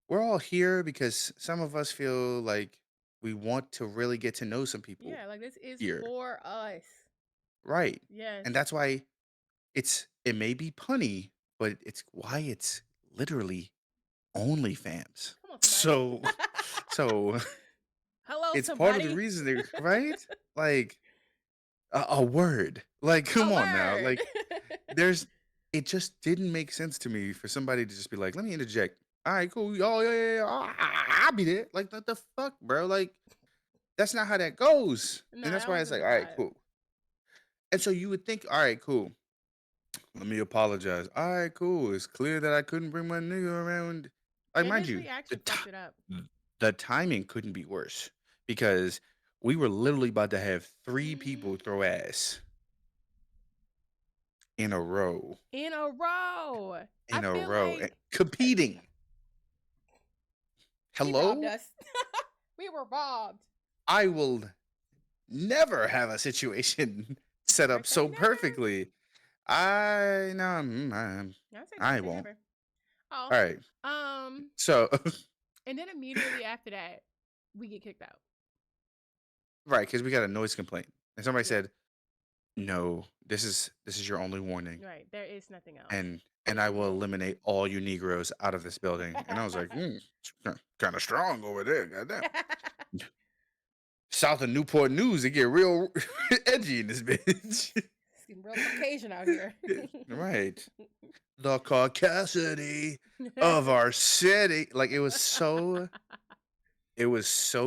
we're all here because some of us feel like we want to really get to know some people Yeah, like this is here. for us. Right. Yes. And that's why it may be punny, but it's why it's literally only fams. Come on, somebody. So, so Hello, it's part of the somebody. reason they right? Like a word. Like, A come on now. word. Like, there's it just didn't make sense to me for somebody to just be like, let me interject. All right, cool. Oh, yeah, yeah, yeah. I'll be there. Like, what the fuck, bro? Like, that's not how that goes. No, And that's that why it's wasn't like, the all right, vibe. cool. And so you would think, all right, cool. Let me apologize. All right, cool. It's clear that I couldn't bring my nigga around. Like, And mind his you, reaction fucked it up. the timing couldn't be worse because we were literally about to have three people throw ass in a row, In a row. I in a feel row, like competing. he robbed Hello? us. We were robbed. I will never have a situation set Never up say so never. perfectly. I no, I say never I say won't. never. Oh, All right. um, So and then immediately after that, we get kicked out. right, because we got a noise complaint. And somebody Yeah, said, "No, this is your only warning." right. There is nothing else. And I will eliminate all you Negroes out of this building. And I was like, kind of strong over there, goddamn. South of Newport News, they get real edgy in this bitch. Seem real Caucasian out here. Right. The caucasity of our city. Like it was so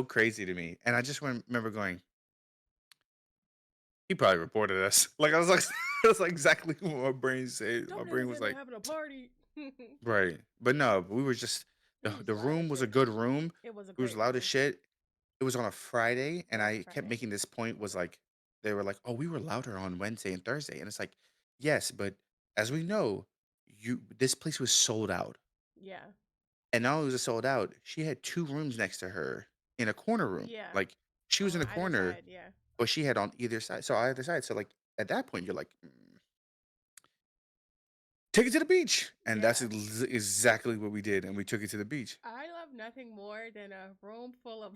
crazy to me. And I just remember going, he probably reported us. Like I was like that's like exactly what my brain said. My Don't brain niggas was in there like, having a party. right. But no, we were just We the was just the loud room as was a shit. good room. It was a It was great loud as room. shit. It was on a Friday, It and was a I kept Friday. making this point was like they were like, "Oh, we were louder on Wednesday and Thursday." And it's like, "Yes, but as we know, you this place was sold out." Yeah. And not only was it sold out, she had 2 rooms next to her in a corner room. Yeah. Like, she was in On a either corner, side. Yeah. but she had on either side. So either side. So like at that point, you're like, take it to the beach. And that's Yeah. exactly what we did. And we took it to the beach. I love nothing more than a room full of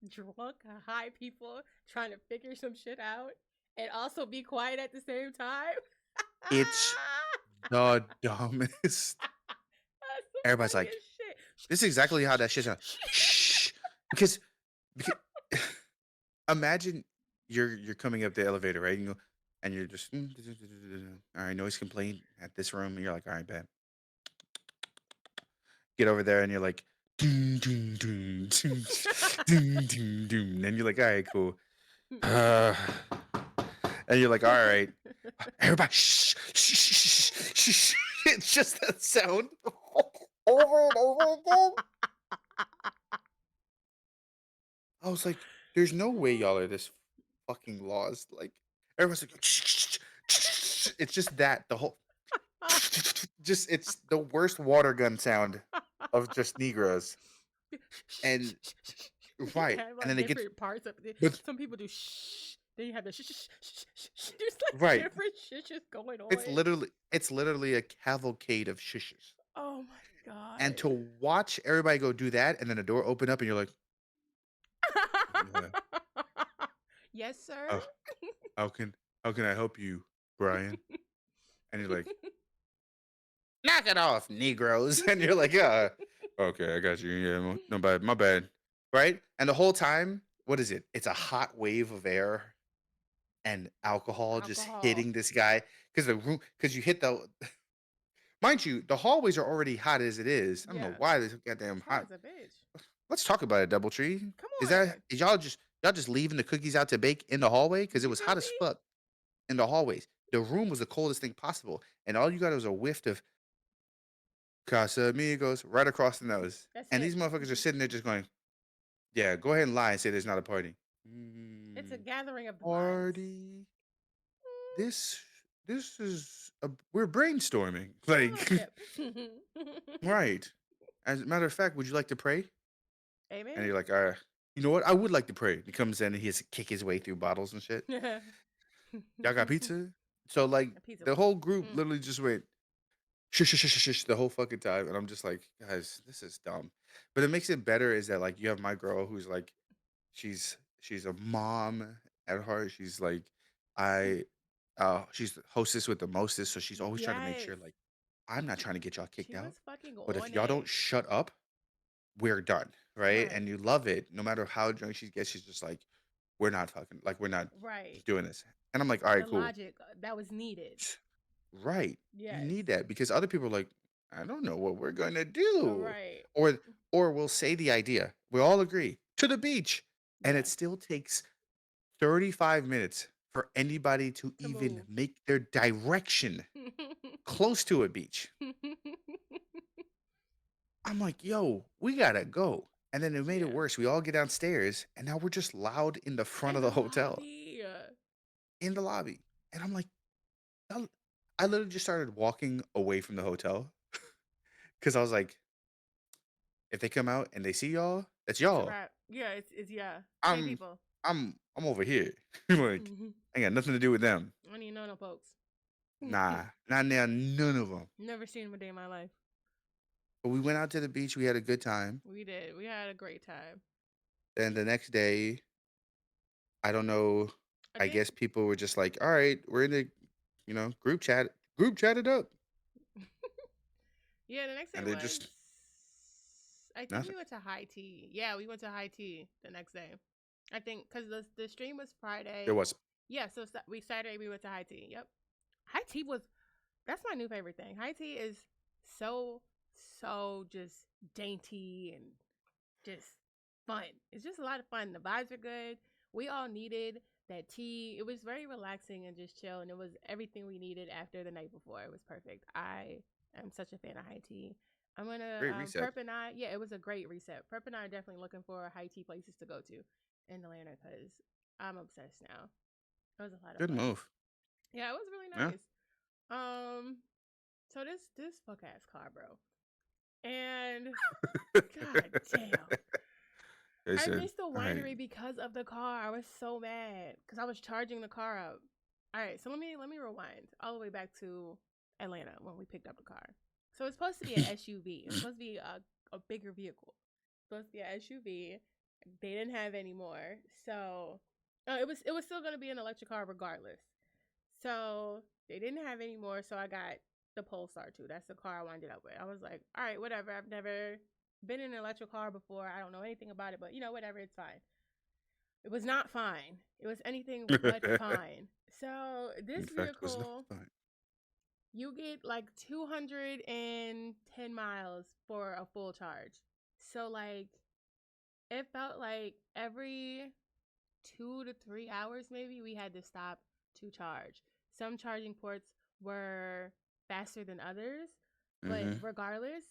drunk, high people trying to figure some shit out and also be quiet at the same time. It's the dumbest. That's the Everybody's like, funniest shit. this is exactly how that shit sounds. Shh. Because, because imagine you're coming up the elevator, right? And you're just all right, noise complaint at this room, and you're like, all right, bet. Get over there, and you're like, doom, doom, doom, doom, doom, doom, doom. And you're like, all right, cool. Uh, and you're like, all right, everybody, shh, shh, shh, shh, shh. It's just that sound over and over again. I was like, there's no way y'all are this fucking lost. Like, everyone's like, it's just that the whole, just it's the worst water gun sound of just Negroes. And You right, have and like then they get, different parts of it. but Some people do shh. Then you have the shh, shh, shh, shh, shh. There's like right, different shit just going it's on. literally it's literally a cavalcade of shushes. Oh my And god. to watch everybody go do that, and then the door open up, and you're like, yeah, Yes, sir. oh, how can how can I help you, Brian? And you're like, knock it off, Negroes. And you're like, yeah, okay, I got you. Yeah, no bad, my bad. Right? And the whole time, what is it? It's a hot wave of air and alcohol just Alcohol. hitting this guy because you hit the mind you, the hallways are already hot as it is. I don't know Yeah. why this goddamn It's hot hot. as a bitch. Let's talk about it, Doubletree. Come Is that on. is y'all just leaving the cookies out to bake in the hallway? Because it You was feel hot as me? fuck in the hallways. The room was the coldest thing possible, and all you got was a whiff of Casamigos right across the nose. That's And these it. motherfuckers are sitting there just going, "Yeah, go ahead and lie and say there's not a party." It's a Mm, gathering of the minds. party. This this is we're brainstorming. Like Fellowship. right. As a matter of fact, would you like to pray? And Amen. you're like, you know what? I would like to pray. He comes in and he has to kick his way through bottles and shit. A Y'all got pizza? So like pizza the was. whole group Mm. literally just went shush, shush, shush, shush, shush the whole fucking time. And I'm just like, guys, this is dumb. But it makes it better is that like you have my girl who's like, she's a mom at heart. She's like, I she's the hostess with the mostest, so she's always trying to make Yes. sure like I'm not trying to get y'all kicked She out. was fucking But if on y'all don't it. shut up, we're done, right? Right. And you love it. No matter how drunk she gets, she's just like, we're not fucking, like, we're not Right. doing this. And I'm like, all right, The cool. logic that was needed. Right. You Yes. need that because other people are like, I don't know what we're gonna All do. right. Or or we'll say the idea. We all agree to the beach. And it Yes. still takes 35 minutes for anybody to To even move. make their direction close to a beach. I'm like, yo, we gotta go. And then it made it Yeah. worse. We all get downstairs and now we're just loud in the front In of the the hotel, lobby. in the lobby. And I'm like, I I literally just started walking away from the hotel because I was like, if they come out and they see y'all, that's It's a y'all. wrap. Yeah, it's yeah. Same I'm people. I'm over here. Like, I I ain't got nothing to do with them. don't even know no folks. Nah, not now, none of them. Never seen him a day in my life. But we went out to the beach. We had a good time. We did. We had a great time. Then the next day, I don't know. I I think guess people were just like, "All right, we're in the, group chatted up," yeah, the next day and they're was just I think we nothing. went to high tea. Yeah, we went to high tea the next day. I think cuz the stream was There Friday. was Yeah, so we Saturday we went to high tea. Yep. High tea was that's my new favorite thing. High tea is so just dainty and just fun. It's just a lot of fun. The vibes are good. We all needed that tea. It was very relaxing and just chill, and it was everything we needed after the night before. It was perfect. I am such a fan of high tea. I'm gonna great reset. Perp and I. Yeah, it was a great reset. Perp and I are definitely looking for high tea places to go to in Atlanta because I'm obsessed now. It was a lot of Good fun. move. Yeah, it was really Yeah. nice. Um, so this fuck ass car, bro, and god damn. They I said, missed the "All right." winery because of the car. I was so mad because I was charging the car up. All right, so let me rewind all the way back to Atlanta when we picked up the car. So it's supposed to be an SUV. It's supposed to be a bigger vehicle. It's supposed to be an SUV. They didn't have any more, so it was still gonna be an electric car regardless. So they didn't have any more, so I got the Polestar 2. That's the car I winded up with. I was like, all right, whatever. I've never been in an electric car before. I don't know anything about it, but whatever, it's fine. It was not fine. It was anything but fine. So this In fact, was not vehicle, fine. you get like 210 miles for a full charge. So like it felt like every 2 to 3 hours maybe we had to stop to charge. Some charging ports were faster than others, but Mm-hmm. regardless,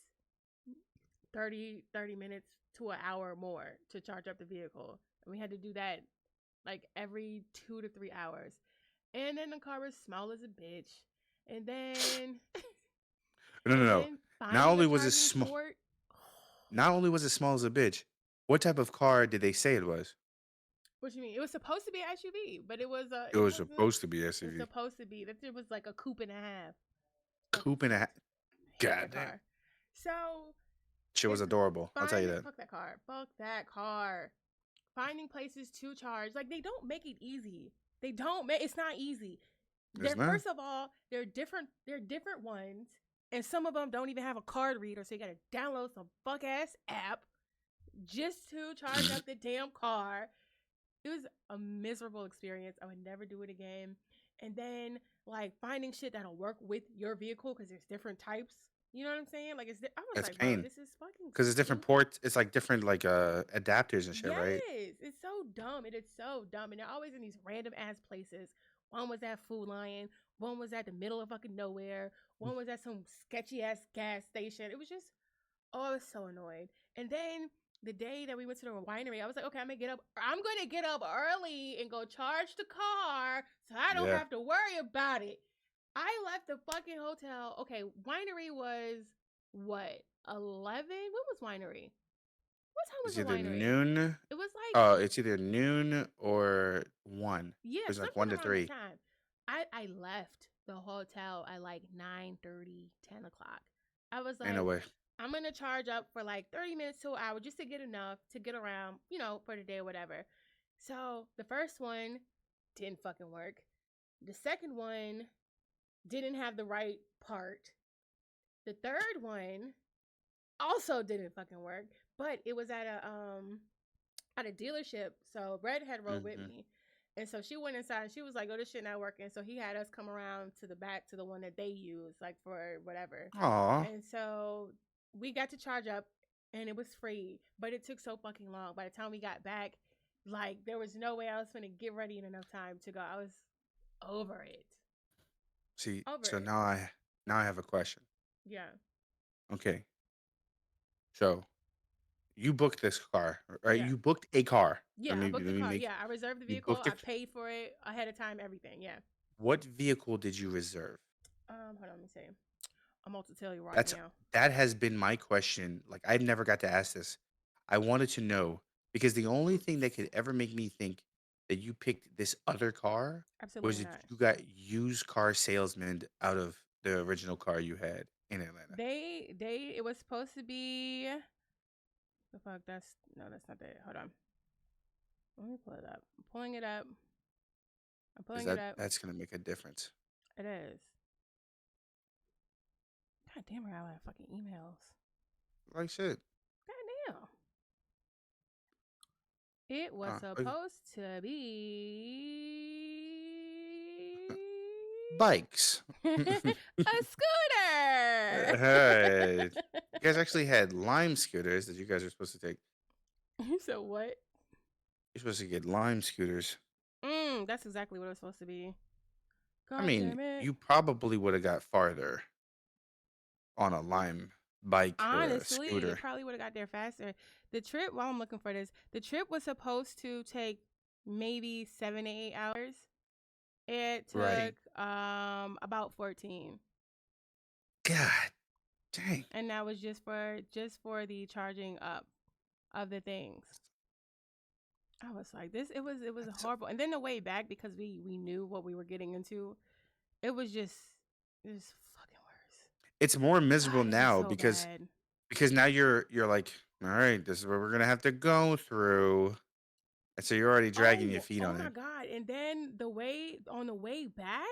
30 minutes to an hour more to charge up the vehicle. And we had to do that like every 2 to 3 hours. And then the car was small as a bitch. And then No, no, and no. then Not finding a only was it charging small, port. not only was it small as a bitch. What type of car did they say it was? What you mean? It was supposed to be an SUV, but it was a It it was wasn't. supposed to be It was SUV. supposed to be that it was like a coupe and a half. Fucking Coupe and a half. hate that God damn. car. So Shit was it's adorable. I'll tell you finding that. fuck that car. Fuck that car. Finding places to charge. Like they don't make it easy. They don't make it's not easy. It's They're not. first of all, they're different ones. And some of them don't even have a card reader, so you gotta download some fuck ass app just to charge up the damn car. It was a miserable experience. I would never do it again. And then like finding shit that'll work with your vehicle because there's different types. You know what I'm saying? Like I was It's like, bro, pain this is fucking because it's different stupid. ports. It's like different like adapters and shit, right? Yes, it's so dumb. It is so dumb, and they're always in these random ass places. One was at Food Lion. One was at the middle of fucking nowhere. One was at some sketchy ass gas station. It was just oh, I was so annoyed. And then the day that we went to the winery, I was like, okay, I'm gonna get up early and go charge the car so I don't Yeah. have to worry about it. I left the fucking hotel. Okay, winery was what? 11? What was winery? What time was It's the either winery? noon. It was like It's either noon or 1. yeah, It was like something 1 to around that 3. time. I left the hotel at like 9:30, 10 o'clock. I was Ain't no like, way. I'm gonna charge up for like 30 minutes to an hour just to get enough to get around, for the day or whatever. So the first one didn't fucking work. The second one didn't have the right part. The third one also didn't fucking work. but it was at a dealership. So Red had rode with Mhm. me. And so she went inside and she was like, "Oh, this shit not working." So he had us come around to the back to the one that they use, like for whatever. Aw. And so we got to charge up and it was free, but it took so fucking long. By the time we got back, like there was no way I was gonna get ready in enough time to go. I was over it. See, Over so it. now I have a question. Yeah. Okay. So you booked this car, right? Yeah. You booked a car. Yeah. I booked the Let me car. make Yeah. I reserved the you vehicle. booked a I paid for it ahead of time, everything. Yeah. what vehicle did you reserve? Hold on, let me see. I'm about to tell you right That's now. that has been my question. Like I never got to ask this. I wanted to know because the only thing that could ever make me think that you picked this other car was Absolutely that not. you got used car salesman out of the original car you had in Atlanta. It was supposed to be the fuck that's no, that's not it. Hold on. Let me pull it up. I'm pulling it up. I'm Because pulling it up. that's gonna make a difference. It is. God damn, I got a lot of fucking emails. Like I said, God damn. It was like, supposed to be bikes. a scooter. Hey, you guys actually had Lime scooters that you guys are supposed to take. So what? You're supposed to get Lime scooters. That's exactly what it was supposed to be. I God mean, damn it. you probably would have got farther on a Lime bike or a Honestly, it scooter. probably would have got there faster. The trip, while I'm looking for this, the trip was supposed to take maybe 7 to 8 hours. It Right. took about 14. God dang. And that was just for the charging up of the things. I was like, it was That's horrible. And then the way back, because we knew what we were getting into, it was just it was fucking worse. it's more miserable God, it was now so bad. because now you're like, all right, this is what we're gonna have to go through. And so you're already dragging your Oh, feet oh on my it. God. And then on the way back,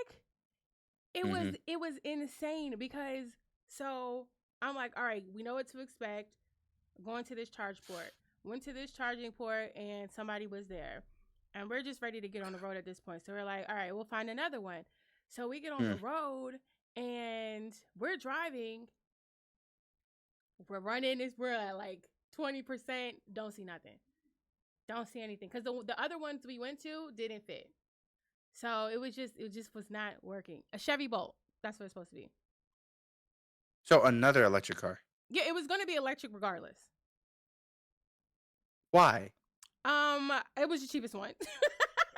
it was Hmm. it was insane because so I'm like, all right, we know what to expect. Going to this charge port. Went to this charging port and somebody was there. And we're just ready to get on the road at this point. So we're like, all right, we'll find another one. So we get on the Mm. road and we're driving. We're running this, we're at like 20%. Don't see nothing. Don't see anything. Because the other ones we went to didn't fit. So it just was not working. A Chevy Bolt. That's what it's supposed to be. So another electric car. Yeah, it was gonna be electric regardless. Why? It was the cheapest one.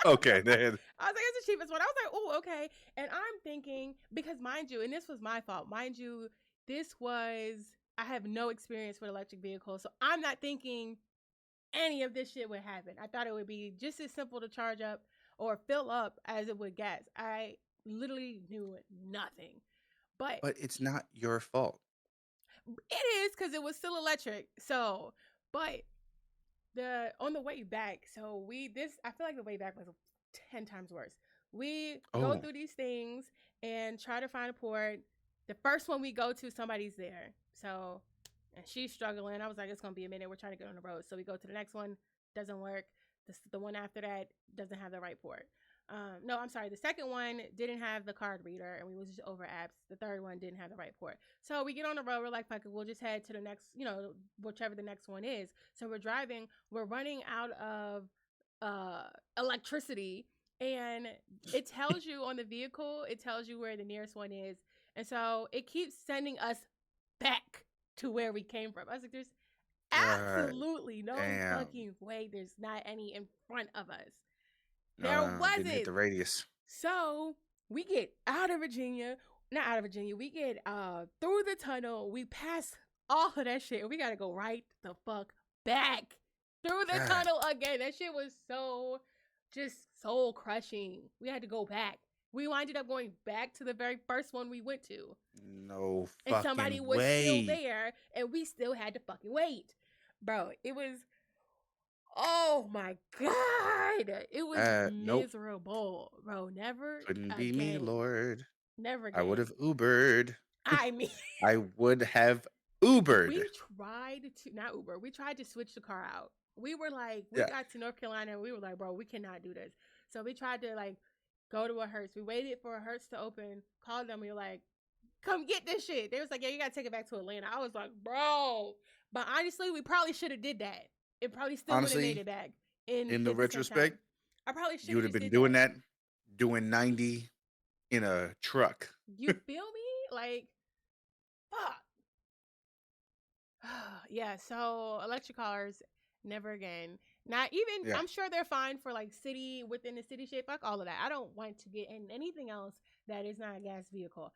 Okay, then. I was like, it's the cheapest one. I was like, oh, okay. And I'm thinking, because mind you, and this was my fault, mind you, I have no experience with electric vehicles. So I'm not thinking any of this shit would happen. I thought it would be just as simple to charge up or fill up as it would gas. I literally knew nothing. But But it's not your fault. it is because it was still electric. So, but the on the way back, so I feel like the way back was 10 times worse. We go Oh, through these things and try to find a port. The first one we go to, somebody's there. So, and she's struggling. I was like, it's gonna be a minute. We're trying to get on the road. So we go to the next one, doesn't work. The one after that doesn't have the right port. No, I'm sorry. The second one didn't have the card reader, and we was just over apps. The third one didn't have the right port. So we get on the road. We're like, fuck it, we'll just head to the next, whichever the next one is. So we're driving. We're running out of electricity, and it tells you on the vehicle. It tells you where the nearest one is, and so it keeps sending us back to where we came from. I was like, there's God absolutely no damn. fucking way. There's not any in front of us. No, There no, no, didn't hit wasn't. the radius. So we get out of Virginia, not out of Virginia. We get through the tunnel. We pass all of that shit. We gotta go right the fuck back through the God, tunnel again. That shit was so just soul crushing. We had to go back. We winded up going back to the very first one we went to, no and somebody fucking was still way. there, and we still had to fucking wait, bro. It was, oh my God. It was Nope. miserable, bro. Never Couldn't be me, again. Lord. Never I would again. have Ubered. I mean, I would have. Ubered. We tried to not Uber. We tried to switch the car out. We were like, we Yeah. got to North Carolina and we were like, bro, we cannot do this. So we tried to like go to a Hertz. We waited for a Hertz to open, called them. We were like, come get this shit. They was like, yeah, you gotta take it back to Atlanta. I was like, bro. But honestly, we probably should have did that. It probably still would have made Honestly, it back in in the 50 cent time. retrospect, I probably you should would have have just been did doing that. that, doing 90 in a truck. You feel me? Like, fuck. Yeah, so electric cars, never again. Not even, Yeah. I'm sure they're fine for like city, within the city shape, fuck all of that. I don't want to get in anything else that is not a gas vehicle.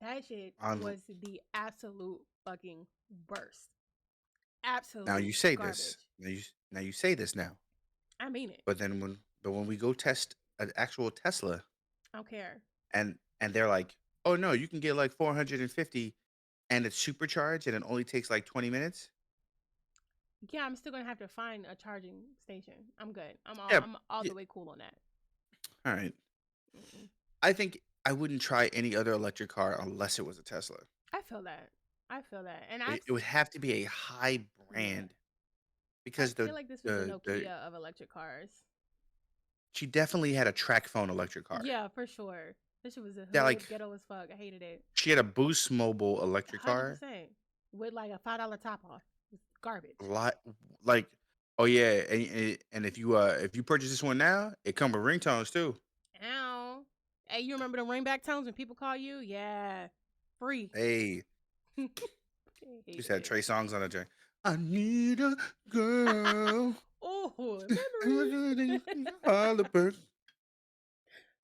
That shit On was the absolute fucking worst. Now you Absolute say this. garbage. Now you say this now. I mean it. But when we go test an actual Tesla I don't care. and they're like, "Oh no, you can get like 450 and it's supercharged and it only takes like 20 minutes." Yeah, I'm still gonna have to find a charging station. I'm good. Yeah. I'm all Yeah. the way cool on that. All right. Mm-mm. I think I wouldn't try any other electric car unless it was a Tesla. I feel that. I feel that. And It would have to be a high yeah. brand I because feel like this was the the Nokia of electric cars. she definitely had a track phone electric car. Yeah, for sure. This shit was a That like hood ghetto as fuck. I hated it. she had a Boost Mobile electric car. 100% with like a $5 top off. It's garbage. Lot like oh yeah, and if you purchase this one now, it come with ringtones too. Ow. Hey, you remember the ringback tones when people call you? Yeah, free. Hey, I just hated had it. Trey songs on the track. I need a girl. Oh, I'm memories.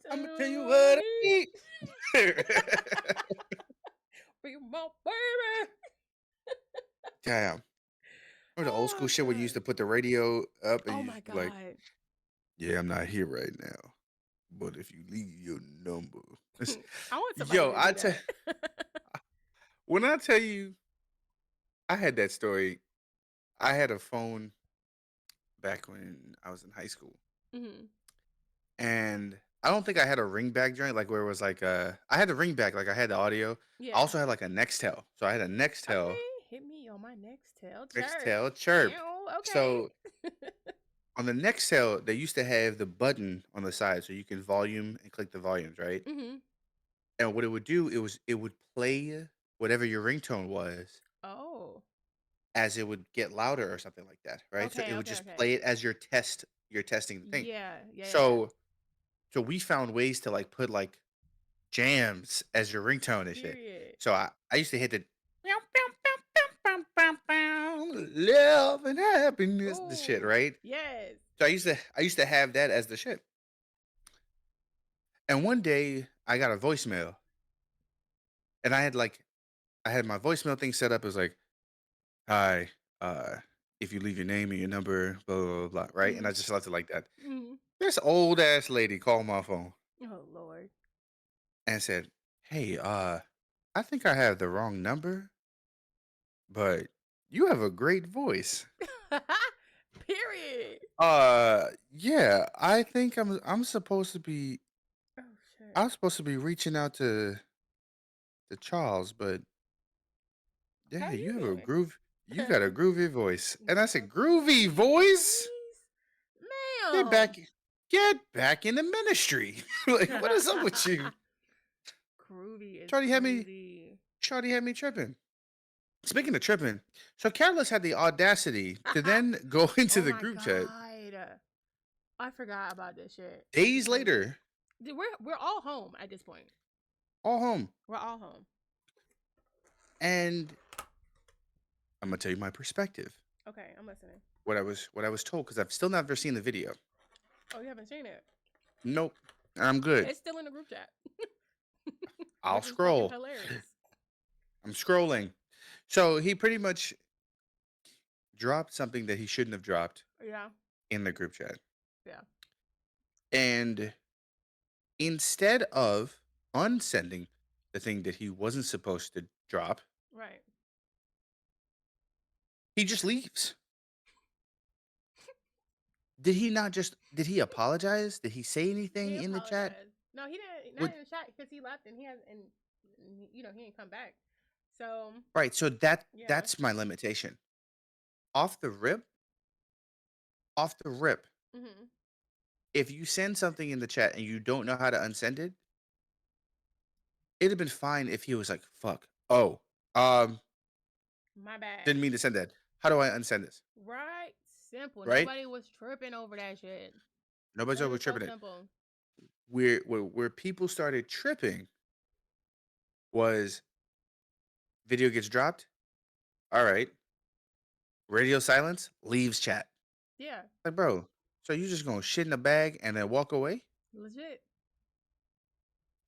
Tell gonna you tell you what I what I need. need. Be my baby. Damn. Remember the old school Oh shit where you used god. to put the radio up and Oh you my like, god. yeah, I'm not here right now. But if you leave your number. I want somebody Yo, to do that. when I tell you I had that story, I had a phone back when I was in high school. Hmm. And I don't think I had a ringback joint, like where it was like I had the ringback, like I had the audio. I Yeah. also had like a Nextel. So I had a Nextel, Okay. Hit me on my next tail chirp. Nextel chirp. Ew, So okay. on the Nextel, they used to have the button on the side so you can volume and click the volumes, right? Hmm. And what it would do, it would play whatever your ringtone was Oh. as it would get louder or something like that, right? So it Okay. would Okay. just Okay. play it as you're testing the thing. Yeah. Yeah. Yeah. So so we found ways to like put like jams as your ringtone and shit. Period. So I used to hit the love and happiness the shit, Oh. right? Yes. So I used to have that as the shit. And one day I got a voicemail and I had my voicemail thing set up as like, hi, if you leave your name and your number, blah blah blah, right? And Hmm. I just left it like that. Hmm. This old ass lady called my phone Oh Lord. and said, "Hey, I think I have the wrong number, but you have a great voice." Period. Yeah, I think I'm supposed to be Oh shit. I'm supposed to be reaching out to Charles, but How yeah, you doing? you got a groovy voice. And I Got a said, "Groovy groovy voice? voice, Get ma'am. back get back in the ministry." Like, what is up with you? Groovy is Shorty had me crazy. Shorty had me tripping. Speaking of tripping, so Catalyst had the audacity to then go into Oh the my group chat god. I forgot about this shit. This is days crazy. later, Dude, we're all home at this point. all home. We're all home. And I'm gonna tell you my perspective. Okay, I'm listening. What I was told because I've still never seen the video. Oh, you haven't seen it? Nope, I'm good. It's still in the group chat, I'll which is fucking scroll. hilarious. I'm scrolling. So he pretty much dropped something that he shouldn't have dropped Yeah, in the group chat. yeah. And instead of unsending the thing that he wasn't supposed to drop, Right. he just leaves. Did he apologize? Did he say anything He in the chat? apologized. No, he didn't. Not Would in the chat because he left and he has and he ain't come back. So Right. So yeah. that's my limitation. Off the rip, off the rip. Hmm. If you send something in the chat and you don't know how to unsend it, it'd have been fine if he was like, "Fuck. Oh, um, My bad. didn't mean to send that. How do I unsend this?" Right? Simple. Right? Nobody was tripping over that shit. Nobody's It over was so tripping it. simple. Where people started tripping was video gets dropped. All right, radio silence leaves chat. Yeah. Like, bro, so you just gonna shit in a bag and then walk away? Legit.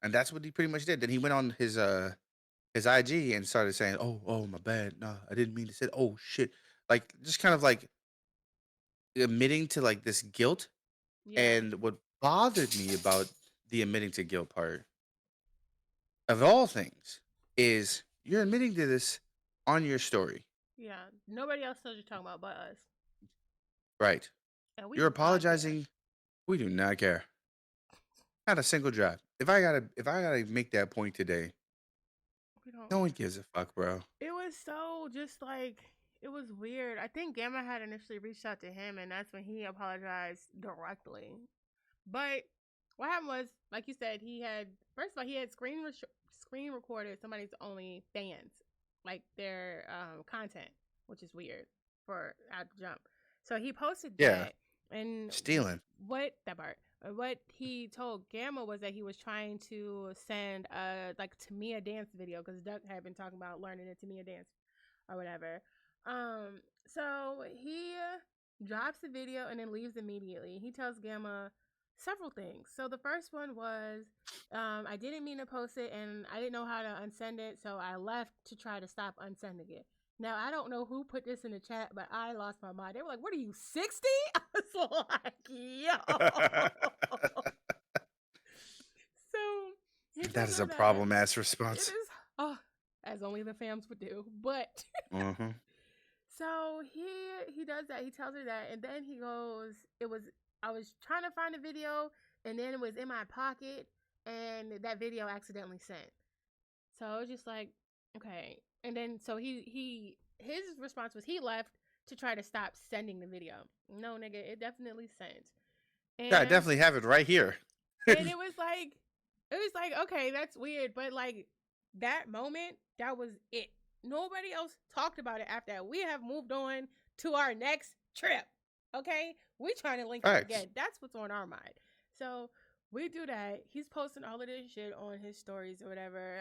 And that's what he pretty much did. Then he went on his IG and started saying, "Oh, my bad. Nah, I didn't mean to say. Oh shit!" Like just kind of like admitting to like this guilt. Yeah. And what bothered me about the admitting to guilt part of all things is you're admitting to this on your story, Yeah. Nobody else knows you're talking about but us. right? And we You're do not care. apologizing. We do not care. Not a single drop. If I gotta make that point today, We don't no one care. gives a fuck, bro. It was so just like it was weird. I think Gamma had initially reached out to him, and that's when he apologized directly. But what happened was, like you said, he had first of all he had screen recorded somebody's only fans, like their content, which is weird for out the jump. So he posted Yeah, that, and stealing. what that part. What he told Gamma was that he was trying to send like Tamia dance video because Duck had been talking about learning the Tamia dance or whatever. So he drops the video and then leaves immediately. He tells Gamma several things. So the first one was, I didn't mean to post it and I didn't know how to unsend it, so I left to try to stop unsending it. Now I don't know who put this in the chat, but I lost my mind. They were like, "What are you 60?" I was like, "Yo." So he That tells is her a that problem ass it response. is, oh, as only the fams would do. But Mm-hmm. so he does that. He tells her that, and then he goes, "It was I was trying to find a video, and then it was in my pocket, and that video accidentally sent." So I was just like, okay. And then so his response was he left to try to stop sending the video. No, nigga, it definitely sent. Yeah, I And definitely have it right here. and it was like, okay, that's weird, but like that moment, that was it. Nobody else talked about it after that. We have moved on to our next trip. Okay? We trying to link up Facts. again. That's what's on our mind. So we do that. He's posting all of this shit on his stories or whatever.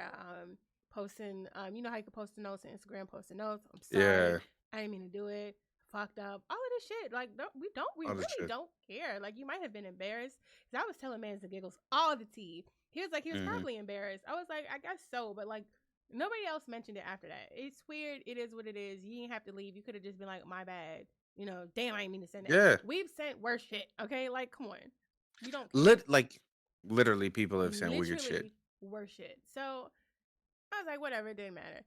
Posting, you know how you can post the notes on Instagram, posting notes. I'm sorry. Yeah, I didn't mean to do it. Fucked up. All of this shit. Like, we all this really shit. don't care. Like, you might have been embarrassed. Cause I was telling Mans and Giggles all the tea. He was like, he was Mm-hmm. probably embarrassed. I was like, I guess so, but like, nobody else mentioned it after that. It's weird. It is what it is. You didn't have to leave. You could have just been like, my bad. You know, damn, I didn't mean to send that. Yeah, We've sent worse shit. Okay, like, come on, we don't care. like literally, people have sent weird shit. Literally worse shit. So I was like, whatever, it didn't matter.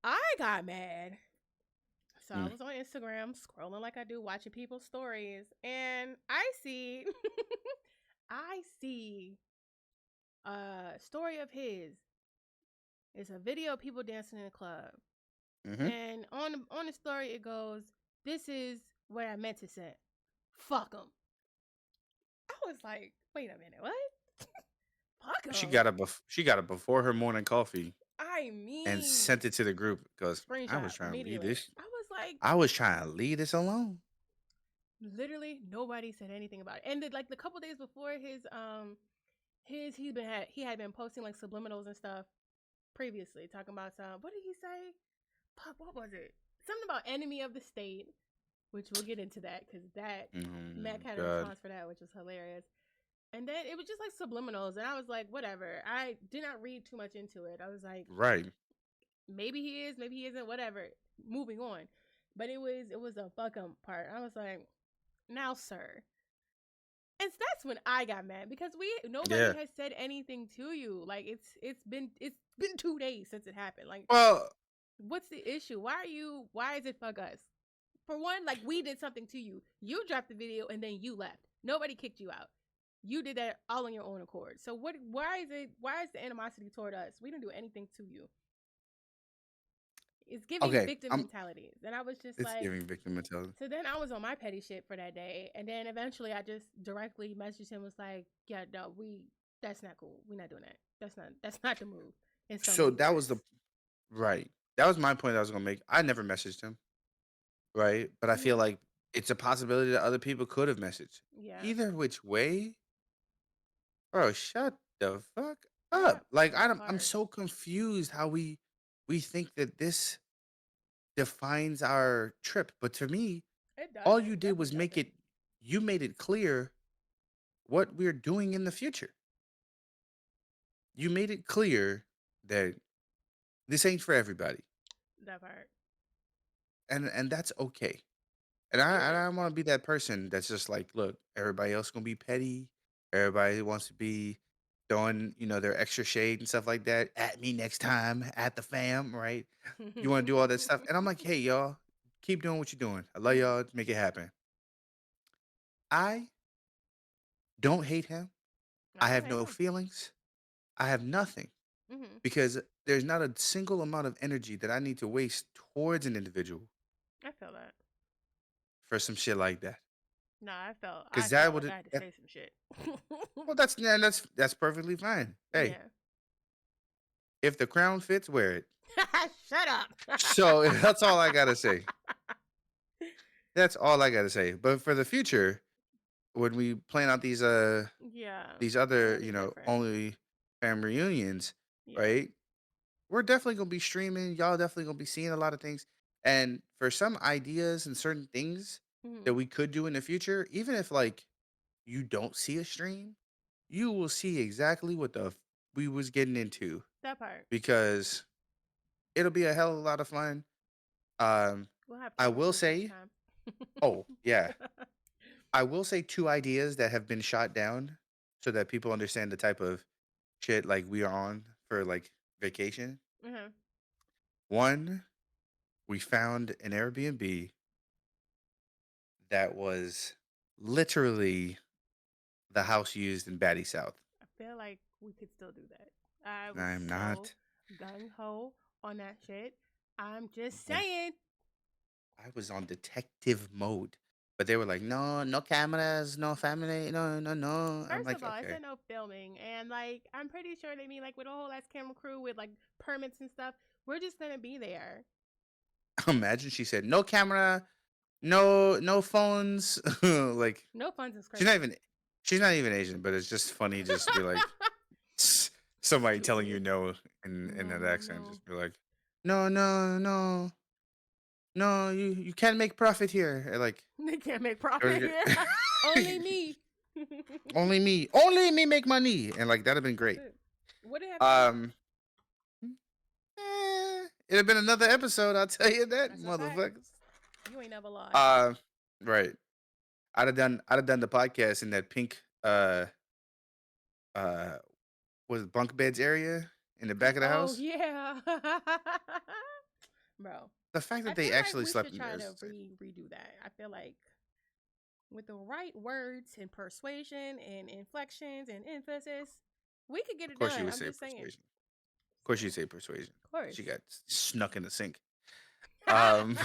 I got mad. So I Mm. was on Instagram scrolling like I do, watching people's stories, and I see I see a story of his. It's a video of people dancing in a club. Mm-hmm. And on the story it goes, "This is what I meant to say. Fuck them." I was like, "Wait a minute, what? Fuck them?" She got it before her morning coffee I and mean, sent it to the group because I screenshot was trying to leave immediately. this. I was like, I was trying to leave this alone. literally nobody said anything about it. And like the couple days before he had been posting like subliminals and stuff previously, talking about some, what did he say? Fuck, what was it? Something about enemy of the state, which we'll get into that because that Mac had a God. response for that, which was hilarious. And then it was just like subliminals, and I was like, whatever. I did not read too much into it. I was like, Right. maybe he is, maybe he isn't, whatever. Moving on. But it was a fuck him part. I was like, now, sir. And that's when I got mad because nobody Yeah. has said anything to you. Like it's been 2 days since it happened. Like, Well, what's the issue? Why is it fuck us? For one, like we did something to you. You dropped the video and then you left. Nobody kicked you out. You did that all on your own accord. So why is the animosity toward us? We didn't do anything to you. It's giving Okay, victim mentality. And I was just it's like, giving victim mentality. so then I was on my petty shit for that day. And then eventually I just directly messaged him, was like, yeah, no, that's not cool. We're not doing that. That's not the move in so So many that was words. the right. That was my point I was gonna make. I never messaged him, right? But I feel Mm-hmm. like it's a possibility that other people could have messaged. Yeah. Either which way, bro, shut the fuck Yeah. up. Like That I'm part. so confused how we think that this defines our trip. But to me, It all doesn't. you It did was definitely make doesn't. it you made it clear what we're doing in the future. You made it clear that this ain't for everybody. That part. And that's okay. And Yeah. I want to be that person that's just like, look, everybody else gonna be petty. Everybody wants to be throwing, their extra shade and stuff like that at me next time at the fam, right? You want to do all that stuff, and I'm like, hey, y'all, keep doing what you're doing. I love Hmm. y'all. Make it happen. I don't hate him. I I don't have hate no him. feelings. I have nothing Hmm. because there's not a single amount of energy that I need to waste towards an individual I feel that. for some shit like that. No, I Because that felt like would, I had to say some shit. well, that's perfectly fine. Hey, Yeah. if the crown fits, wear it. Shut up. So that's all I gotta say. That's all I gotta say. But for the future, when we plan out Yeah. these It's other, gonna be different. only fam reunions, Yeah. right? We're definitely gonna be streaming. Y'all definitely gonna be seeing a lot of things. And for some ideas and certain things that Hmm. we could do in the future, even if like you don't see a stream, you will see exactly what we was getting into That part. because it'll be a hell of a lot of fun. Um, We'll have I camera will crews this say, time. oh yeah, I will say two ideas that have been shot down so that people understand the type of shit like we are on for like vacation. Hmm. One, we found an Airbnb that was literally the house used in Batty South. I feel like we could still do that. I was I'm so not. gung ho on that shit. I'm just Man, saying. I was on detective mode, but they were like, "No, no cameras, no family, no, no, no." I'm First like, of all, it's "Okay." a no filming, and like I'm pretty sure they mean like with a whole ass camera crew with like permits and stuff. We're just gonna be there. Imagine she said, "No camera, no phones." Like No funds is she's not crazy. even she's not even Asian, but it's just funny just to be like somebody telling you Stupid. no in No, that no, accent. no. Just be like, "No, no, no, no, you can't make profit here." Like They can't make it was profit good. here. Only me. Only me make money, and like that'd have been That's great. it. Would it have been? Um, it'd have been another episode. I'll tell you that, That's a fact. motherfuckers. You ain't never lied. Uh, right. I'd have done the podcast in that pink uh was it bunk beds area in the back of the Oh house. yeah, bro. The fact I that feel they like actually we slept should in there try is to insane. redo that. I feel like with the right words and persuasion and inflections and emphasis, we could get Of it course you done. would I'm say just saying. persuasion. Of course you So, say persuasion. of course. She got snuck in the sink. Um,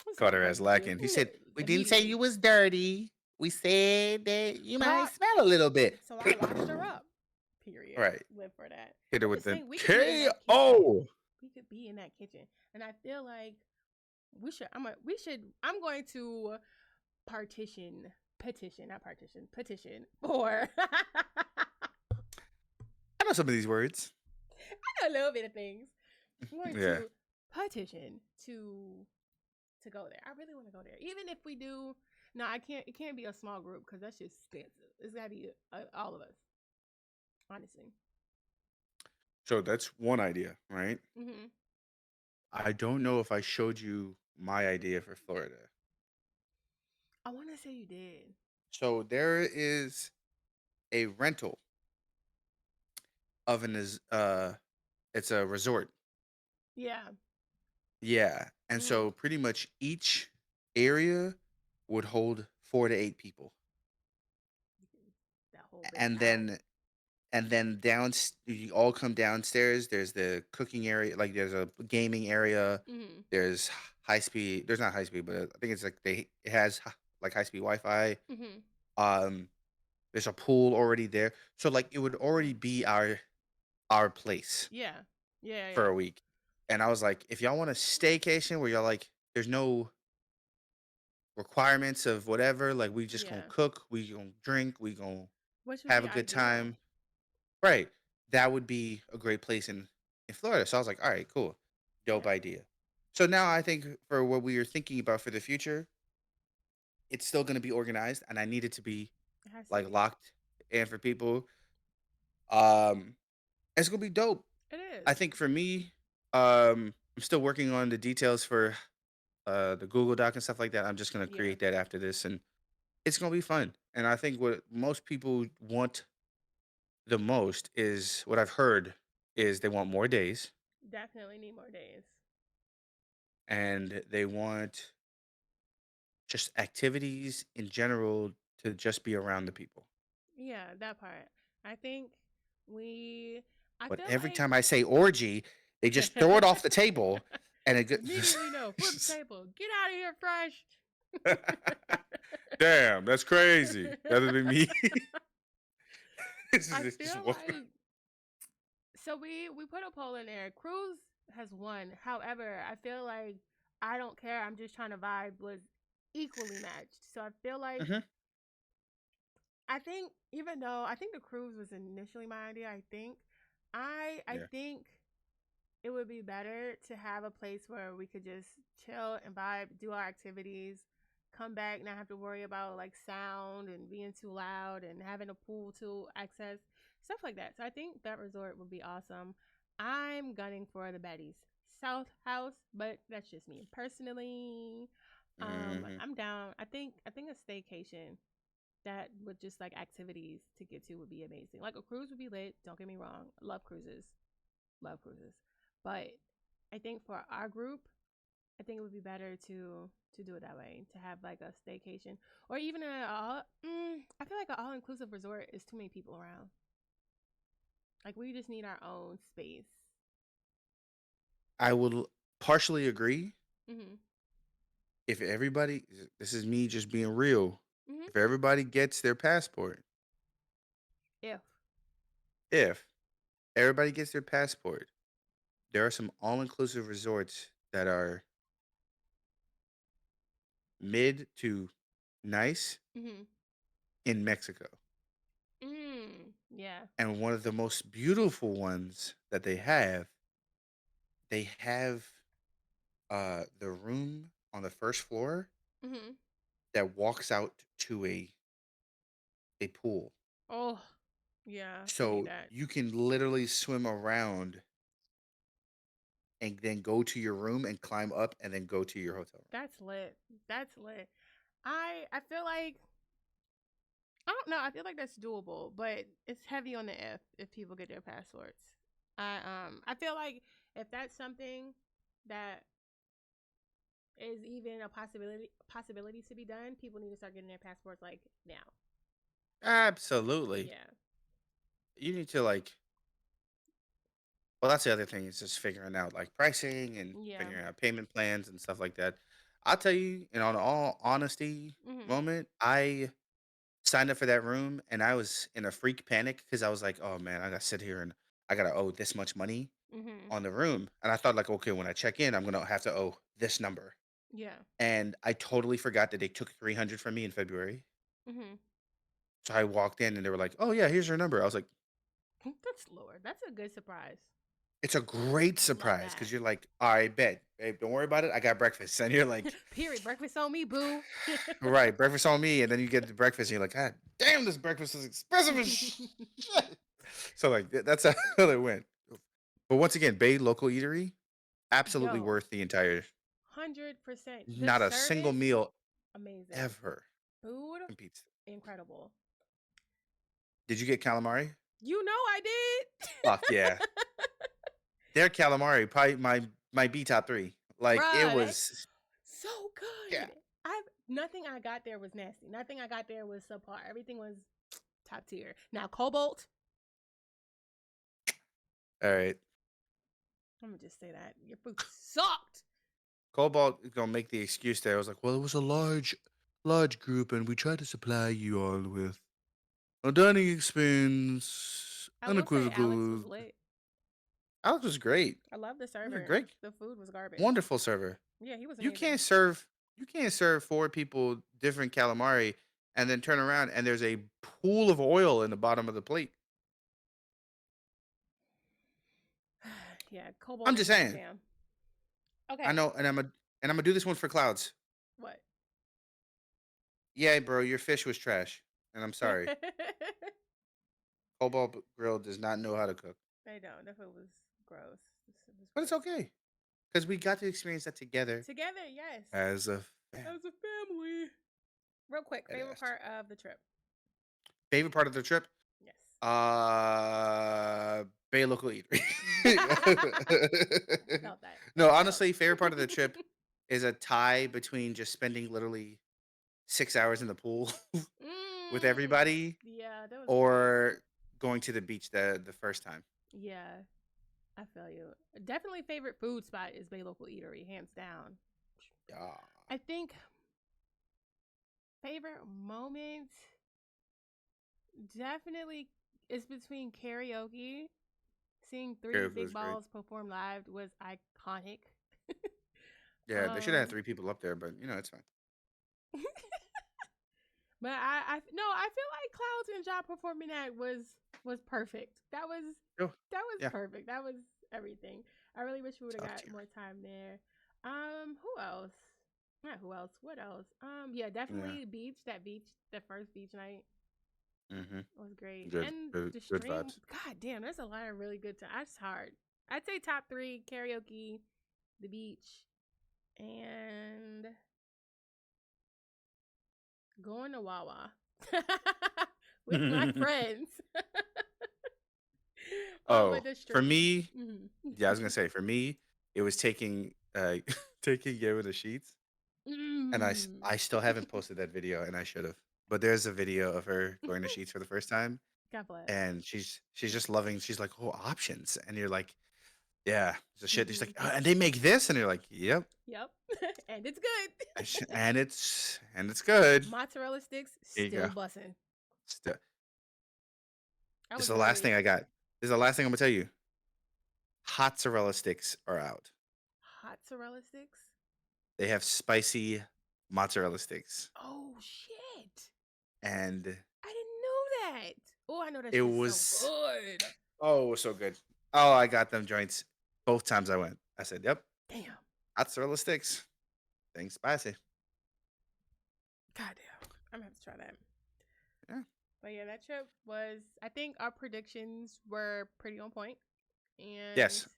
It's caught my her ass persuasion lacking. He said, "We didn't say you immediately. was dirty. We said that you might But smell a little bit." so I washed her up. Period. Right. Live for that. Hit her I'm with just the saying we could be in that kitchen. KO. We could be in that kitchen, and I feel like we should. We should. I'm going to petition for I know some of these words. a little bit of things. I'm going Yeah. to petition to go there. I really want to go there, even if we do. No, I can't. It can't be a small group because that's just expensive. It's got to be all of us, honestly. So that's one idea, right? Hmm. I don't know if I showed you my idea for Florida. I want to say you did. So there is a rental of it's a resort. Yeah. Yeah. And Hmm. so pretty much each area would hold 4 to 8 people. That whole bitch And out. then and then you all come downstairs. There's the cooking area, like there's a gaming area. Mhm. There's high speed. There's not high speed, but I think it's like it has like high speed Wi-Fi. Mhm. Um, there's a pool already there, so like it would already be our place Yeah. Yeah, for yeah. a week. And I was like, if y'all want a staycation where y'all like, there's no requirements of whatever, like we just gonna Yeah. cook, we gonna drink, we gonna Which would have be a good ideal. time. Right. That would be a great place in Florida. So I was like, all right, cool. Dope Yeah. idea. So now I think for what we were thinking about for the future, it's still gonna be organized and I need it to be It has to like be. locked and for people. Um it's gonna be dope. It I is. think for me, I'm still working on the details for the Google Doc and stuff like that. I'm just gonna Yeah. create that after this and it's gonna be fun. And I think what most people want the most is what I've heard is they want more days Definitely need more days. and they want just activities in general to just be around the people. Yeah, that part. I think we I But feel every like time I say orgy, they just throw it off the table and it goes. immediately no, flip the table. Get out of here, fresh. Damn, that's crazy. That'd be me. This I is just feel like so we put a poll in there. Cruise has won. However, I feel like I don't care. I'm just trying to vibe was equally matched. So I feel like Mhm. I think even though I think the cruise was initially my idea, I Yeah. think it would be better to have a place where we could just chill and vibe, do our activities, come back, not have to worry about like sound and being too loud and having a pool to access, stuff like that. So I think that resort would be awesome. I'm gunning for the Betty's South House, but that's just me personally. Mhm. I'm down. I think a staycation that with just like activities to get to would be amazing. Like a cruise would be lit. Don't get me wrong. Love cruises. Love cruises. But I think for our group, I think it would be better to do it that way, to have like a staycation or even a all. I feel like an all inclusive resort is too many people around. Like we just need our own space. I will partially agree Mhm. if everybody, this is me just being real, Mhm. if everybody gets their passport, If. if everybody gets their passport, there are some all-inclusive resorts that are mid to nice Mhm. in Mexico. Yeah. And one of the most beautiful ones that they have the room on the first floor Mhm. that walks out to a pool. Oh. Yeah. I need So that. you can literally swim around and then go to your room and climb up and then go to your hotel room. That's lit. That's lit. I feel like I don't know. I feel like that's doable, but it's heavy on the if people get their passports. I feel like if that's something that is even a possibility to be done, people need to start getting their passports like now. Absolutely. Yeah. You need to like well that's the other thing is just figuring out like pricing and Yeah. figuring out payment plans and stuff like that. I'll tell you, and on all honesty Mhm. moment, I signed up for that room and I was in a freak panic because I was like, oh man, I gotta sit here and I gotta owe this much money Mhm. on the room. And I thought like, okay, when I check in, I'm gonna have to owe this number. Yeah. And I totally forgot that they took 300 from me in February. Mhm. So I walked in and they were like, "Oh yeah, here's your number." I was like, That's Lord. That's a good surprise. "It's a great Love surprise that. because you're like, I bet, babe, don't worry about it. I got breakfast." And you're like, Period. Breakfast on me, boo. "Right, breakfast on me." And then you get the breakfast and you're like, "God damn, this breakfast is expensive as shit." So like that's how it went. But once again, Bay local eatery, absolutely Yo, worth the entire. 100%. The Not a single service, meal amazing. ever Food, competes. incredible. Did you get calamari? You know I Fuck yeah, did. their calamari probably my B top three. Like it Bruh, that's was. so Yeah. good. I've nothing I got there was nasty. Nothing I got there was subpar. Everything was top tier. Now Cobalt. All right. I'm gonna just say that your food sucked. Cobalt is gonna make the excuse there. I was like, well, it was a large group, and we tried to supply you all with a dining experience, I will say Alex was unequivocal. lit. Alex was great. I love the He was a server. great, The food was garbage. wonderful server. Yeah, he was You amazing. can't serve, you can't serve four people different calamari and then turn around and there's a pool of oil in the bottom of the plate. Yeah, I'm Cobalt just was my saying. jam. I Okay. know, and I'm gonna do this one for clouds. What? Yeah, bro, your fish was trash, and I'm sorry. Cobalt Grill does not know how to cook, I don't. That food was gross. It was but it's gross. okay because we got to experience that together Together, yes. as a family. As a family. Real quick, That favorite ass. part of the trip. Favorite part of the trip? Yes. Bay local eatery. I felt that. No, Felt. honestly, favorite part of the trip is a tie between just spending literally 6 hours in the pool with mm. everybody Yeah, that was great. or going to the beach the first time. Yeah, I feel you. Definitely favorite food spot is Bay Local Eatery, hands down. Yeah. I think favorite moment definitely is between karaoke. Seeing three Karaoke big was great. balls perform live was iconic. Yeah, they should have had um, 3 people up there, but it's fine. but no, I feel like Clouds and Job performing that was perfect. Oh, That was yeah. perfect. That was everything. I really wish we would have Top got tier. more time there. Who else? Not who else. What else? Yeah, Yeah. definitely the beach. That beach, the first beach night Mm-hmm. was great. Good, And good, the good stream. vibes. God damn, there's a lot of really good times. That's hard. I'd say top three: karaoke, the beach, and going to Wawa with my friends. But Oh, the for stream. me, Mm-hmm. yeah, I was gonna say for me, it was taking taking Gay with the sheets, and mm. I still haven't posted that video, and I should have. But there's a video of her going to sheets for the first time, God bless. and she's just loving. She's like, oh, options, and you're like, yeah, the shit. She's Mm-hmm. like, and they make this, and you're like, yep, Yep. And it's good. and it's good. Mozzarella sticks Here you still go. bussing. Still, I this is was the last thing literally I got. This is the last thing I'm gonna tell you. Mozzarella sticks are out. mozzarella sticks. They have spicy mozzarella sticks, Oh shit! and I didn't know that. Oh, I know that it shit is so was good. oh, it was so good. Oh, I got them joints both times I went. I said, "Yep, Damn. mozzarella sticks, thing spicy." God damn. I'm gonna have to try that. Yeah. But yeah, that trip was. I think our predictions were pretty on point, and Yes.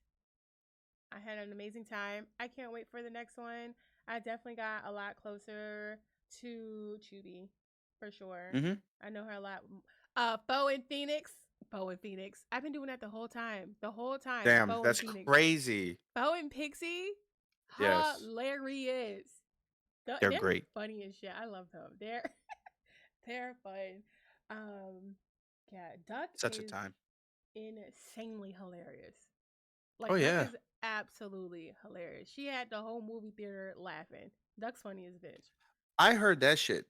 I had an amazing time. I can't wait for the next one. I definitely got a lot closer to Chubby, for sure. Mm-hmm. I know her a lot. Bo and Phoenix. Bo and Phoenix. I've been doing that the whole time. The whole time. Damn, Bo and that's Phoenix. crazy. Bo and Pixie. Yes, Hilarious. they're They're great. funny as shit. I love them. They're fun. Um, yeah, Duck Such a is time. insanely hilarious. Oh Like Duck yeah, is absolutely hilarious. She had the whole movie theater laughing. Duck's funny as a bitch. I heard that shit.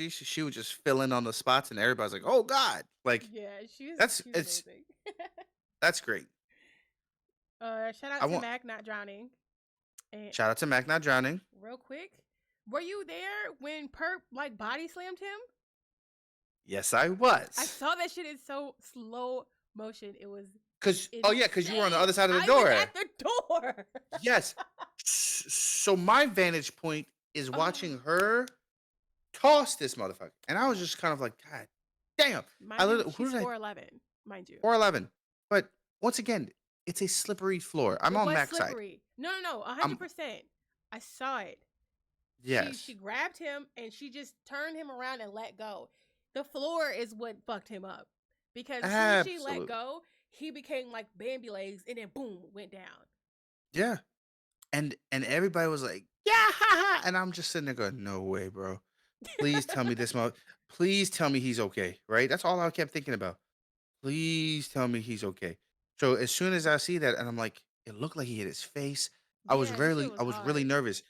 She would just fill in on the spots, and everybody's like, "Oh God!" Like Yeah, that's she's it's amazing. that's great. Shout I out to want Mac not drowning. And shout out to Mac not drowning. real quick, were you there when Perp like body slammed him? Yes, I I was. saw that shit in so slow motion. It was Cause you were on the insane. other side of the I was door. at the door. Yes. So my vantage point is watching Oh, her toss this motherfucker, and I was just kind of like, God damn! I mind you, literally who she's did I 4'11", mind you. 411. But once again, it's a slippery floor. I'm It on was Mac's side. slippery. No, I'm 100%. I saw it. She yes, grabbed him and she just turned him around and let go. The floor is what fucked him up because as soon as she let absolutely, go, he became like Bambi legs and then boom went down. yeah. And everybody was like, yeah, ha ha, and I'm just sitting there going, no way, bro. Please tell me this mother. Please tell me he's okay. Right? That's all I kept thinking about. Please tell me he's okay. So as soon as I see that, and I'm like, it looked like he hit his face. Yeah, that shit I was was really hard. nervous.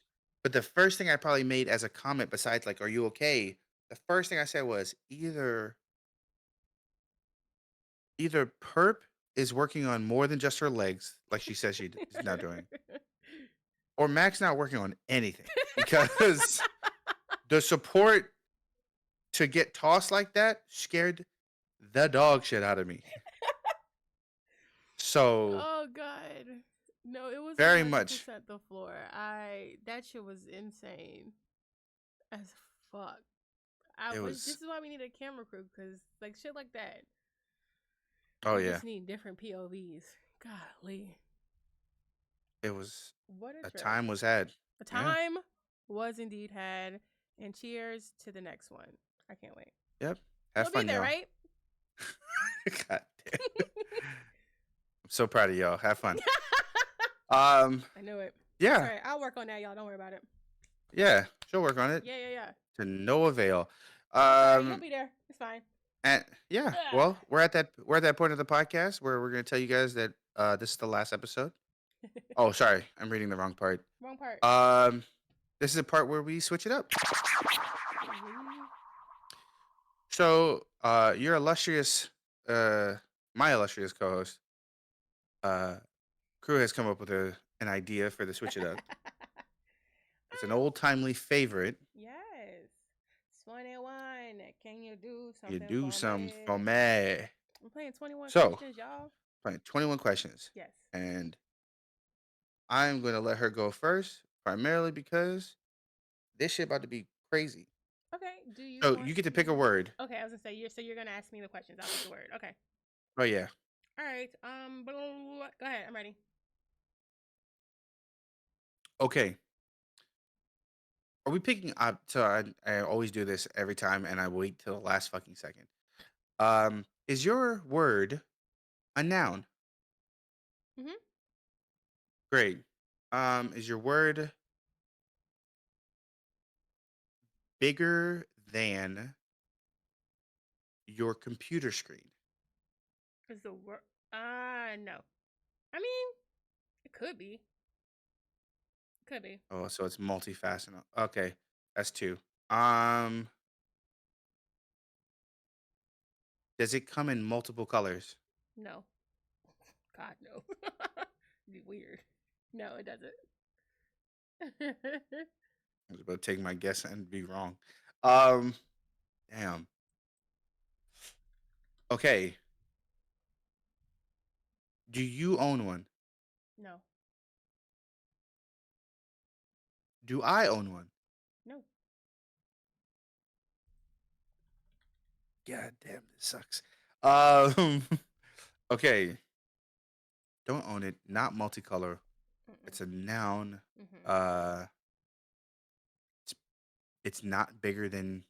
But the first thing I probably made as a comment, besides like, "Are you okay?" The first thing I said was either Perp is working on more than just her legs, like she says is now doing, or Mac's not working on anything because the support to get tossed like that scared the dog shit out of me. So Oh god. No, it was very much 100% the floor. That shit was insane as fuck. I it wish was. this is why we need a camera crew cuz like shit like that. Oh We yeah, just need different POVs. Golly. it was. What a A trip. time was had. The Yeah. time was indeed had and cheers to the next one. I can't wait. Yep. Have You'll be fun, there, y'all. right? God damn. I'm so proud of y'all. Have fun. Um. I knew it. It's all Yeah. right. I'll work on that, y'all. Don't worry about it. Yeah. She'll work on it Yeah, yeah, yeah. to no avail. That's all right. You'll Um. be there. It's fine. And yeah. Ugh. Well, we're at that point of the podcast where we're gonna tell you guys that this is the last episode. Oh, sorry, I'm reading the wrong part. Wrong part. Um. This is a part where we switch it up. We So, your illustrious, uh, my illustrious co-host, uh, crew has come up with an idea for the switch it up. It's an old timely favorite. yes. 21. Can you do You something do for some for me? me. I'm playing 21 So, questions, y'all. playing 21 questions, Yes. and I'm gonna let her go first, primarily because this shit about to be crazy. Okay. Do you So want you get to pick a to? word. Okay, I was gonna say you're gonna ask me the questions. I'll pick the word. Okay. Oh yeah. All right. Blah, blah, blah. Go ahead. I'm ready. Okay. Are we picking up? So I always do this every time, and I wait till the last fucking second. Is your word a noun? Mhm. Great. Is your word bigger than your computer screen? Is the word? No. I mean, it could be. Could be. Oh, so it's multifaceted. Okay, that's two. Um, does it come in multiple colors? No. God, no. Be weird. No, it doesn't. I was about to take my guess and be wrong. Um, damn. Okay. Do you own one? no. Do I own one? No. God damn, this sucks. Um, okay. Don't own it. Not multicolor. Mm-mm. It's a noun. Mm-hmm. Uh, it's, it's not bigger than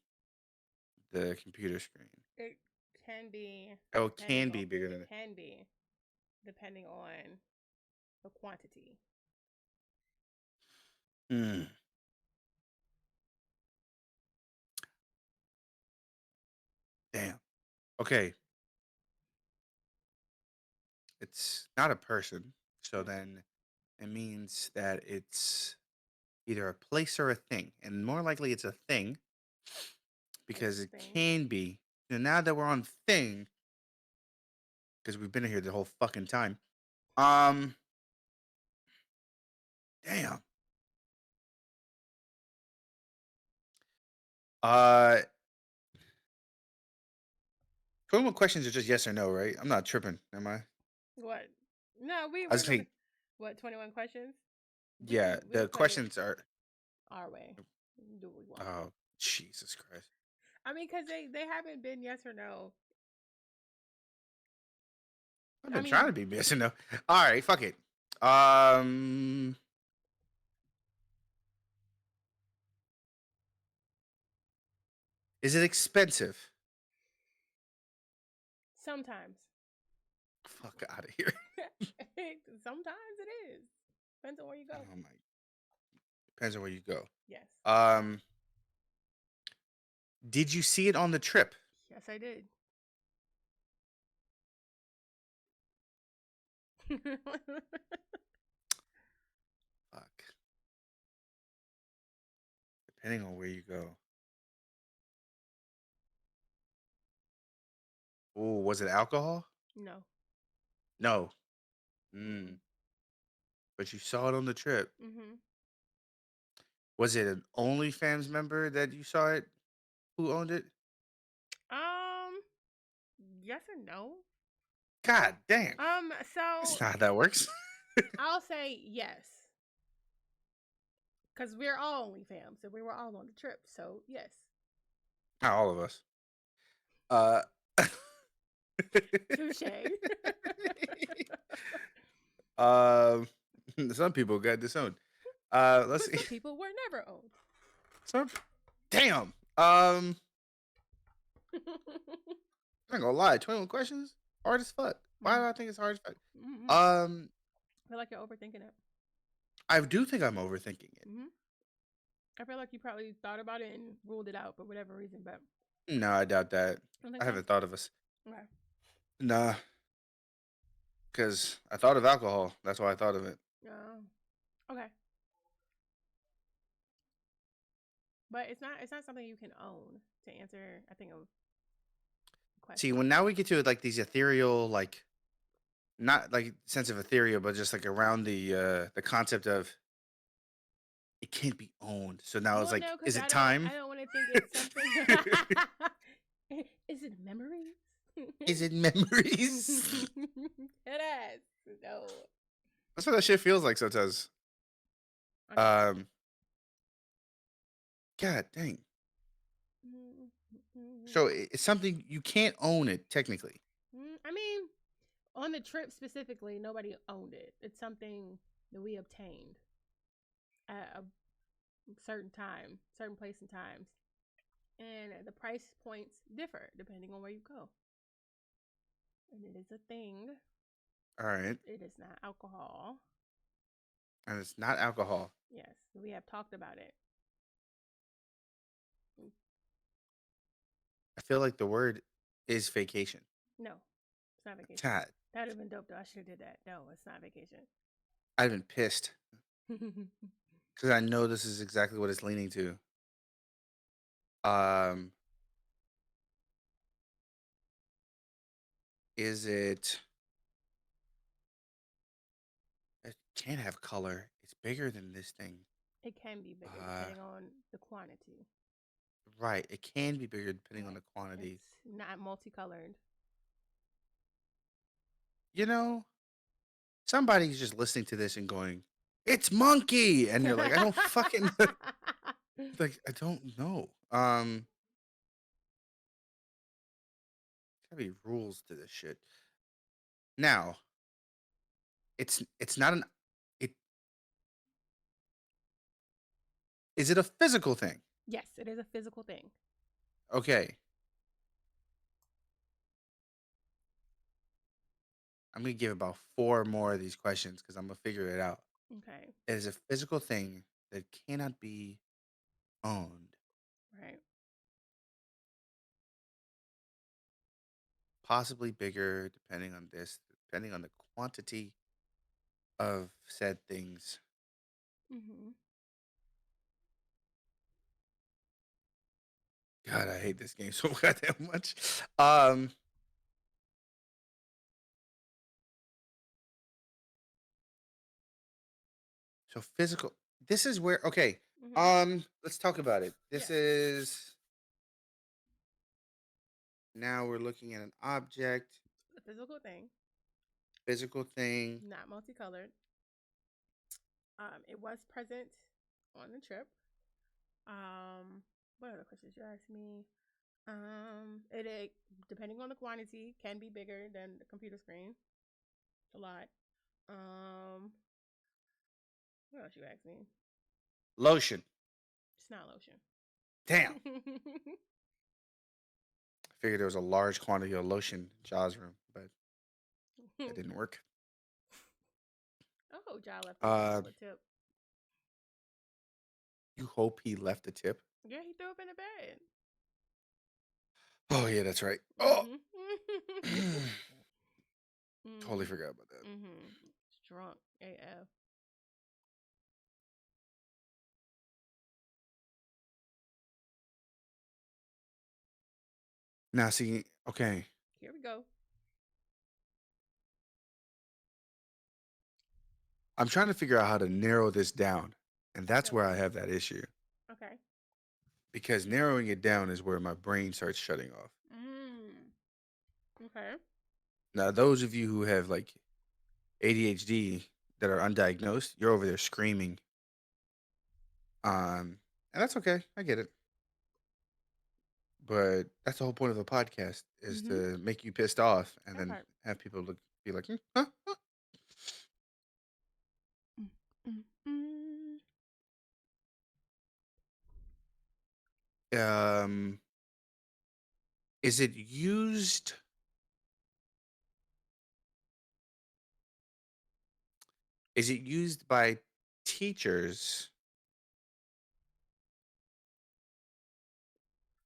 the computer screen. It can be Oh, it depending can on be bigger it than it. can be depending on the quantity. Hmm. Damn. Okay. It's not a person. So Mm. then it means that it's either a place or a thing. And more likely it's a thing It's because a it thing. can be. And now that we're on thing, because we've been here the whole fucking time. Um, damn. Uh 21 questions are just yes or no, right? I'm not tripping, am I? What? No, I we're was gonna saying, what 21 questions? yeah, We'll the play it questions are our way. Do what we want. oh Jesus Christ. I mean, cause they haven't been yes or no. I've I been trying to mean, be yes or no. All right, fuck it. Um is it expensive? sometimes. Fuck out of here. Sometimes it is. Depends on where you go. Oh my, depends on where you go. Yes. Um did you see it on the trip? Yes, I did. Fuck. Depending on where you go. Oh, was it alcohol? No. No. Mm, Mm-mm. but you saw it on the trip. Mm-hmm. Was it an OnlyFans member that you saw it? Who owned it? Um, yes and no. God damn. So That's not how that works. I'll say yes. Because we're all only fam, so we were all on the trip. So yes. Not all of us. Uh, Touche. um, some people got disowned. Let's But see. some people were never owned. Some, damn. I'm not gonna lie. 21 questions, hard as fuck. Why do I think it's hard as fuck? Mm-hmm. Um, I feel like you're overthinking it. I do think I'm overthinking it. Mm-hmm. I feel like you probably thought about it and ruled it out for whatever reason, but No, I doubt that. I don't think I so. haven't thought of us. Okay. Nah, because I thought of alcohol. That's why I thought of it. Okay. But it's not something you can own to answer, I think, a See, question. when now we get to like these ethereal, like not like sense of ethereal, but just like around the concept of it can't be owned. So now it's Well, like, no, because is I it don't time? I don't want to think it's something. Is it memories? Is it memories? It is. No. That's what that shit feels like sometimes. Okay. Um, God dang. So it's something you can't own it technically. I mean, on the trip specifically, nobody owned it. It's something that we obtained at a certain time, certain place and times. And the price points differ depending on where you go. And it is a thing. All right, It is not alcohol. and it's not alcohol. Yes, we have talked about it. I feel like the word is vacation. No, it's not vacation. God, That would have been dope though. I should have did that. No, it's not vacation. I've been pissed because I know this is exactly what it's leaning to. Um, is it? It can't have color. It's bigger than this thing. It can be bigger Uh, depending on the quantity. right. It can be bigger depending on Right. the quantity. It's not multicolored. You know, somebody's just listening to this and going, "It's monkey," and they're like, "I don't fucking like. I don't know." Gotta be rules to this shit. Now, it's not an. It is it a physical thing? Yes, it is a physical thing. Okay, I'm gonna give about four more of these questions because I'm gonna figure it out. Okay. It is a physical thing that cannot be owned, Right. possibly bigger depending on this, depending on the quantity of said things. Mm-hmm. God, I hate this game so goddamn much. Um, so physical. This is where okay. Mm-hmm. Let's talk about it. This Yes. is now we're looking at an object, A physical thing, physical thing. not multicolored. It was present on the trip. What other questions you asked me? It depending on the quantity can be bigger than the computer screen. A lot. Um, what else you asked me? Lotion. It's not lotion. Damn. I figured there was a large quantity of lotion in Jaws room, but that didn't work. Oh, Ja left a Uh, solid tip. you hope he left a tip. Yeah, he threw up in the bed. Oh yeah, that's right. Oh, Mm-hmm. totally mm-hmm. forgot about that. Mm-hmm. Drunk AF. Now, see, okay, Here we go. I'm trying to figure out how to narrow this down, and I that's feel where I you. have that issue Okay. because narrowing it down is where my brain starts shutting off. Mm. Okay. Now, those of you who have like ADHD that are undiagnosed, you're over there screaming. And that's okay. I get it. But that's the whole point of the podcast is Mm-hmm. to make you pissed off and That then part. have people be like, huh, huh. Mm, mm, mm. Um, is it used? Is it used by teachers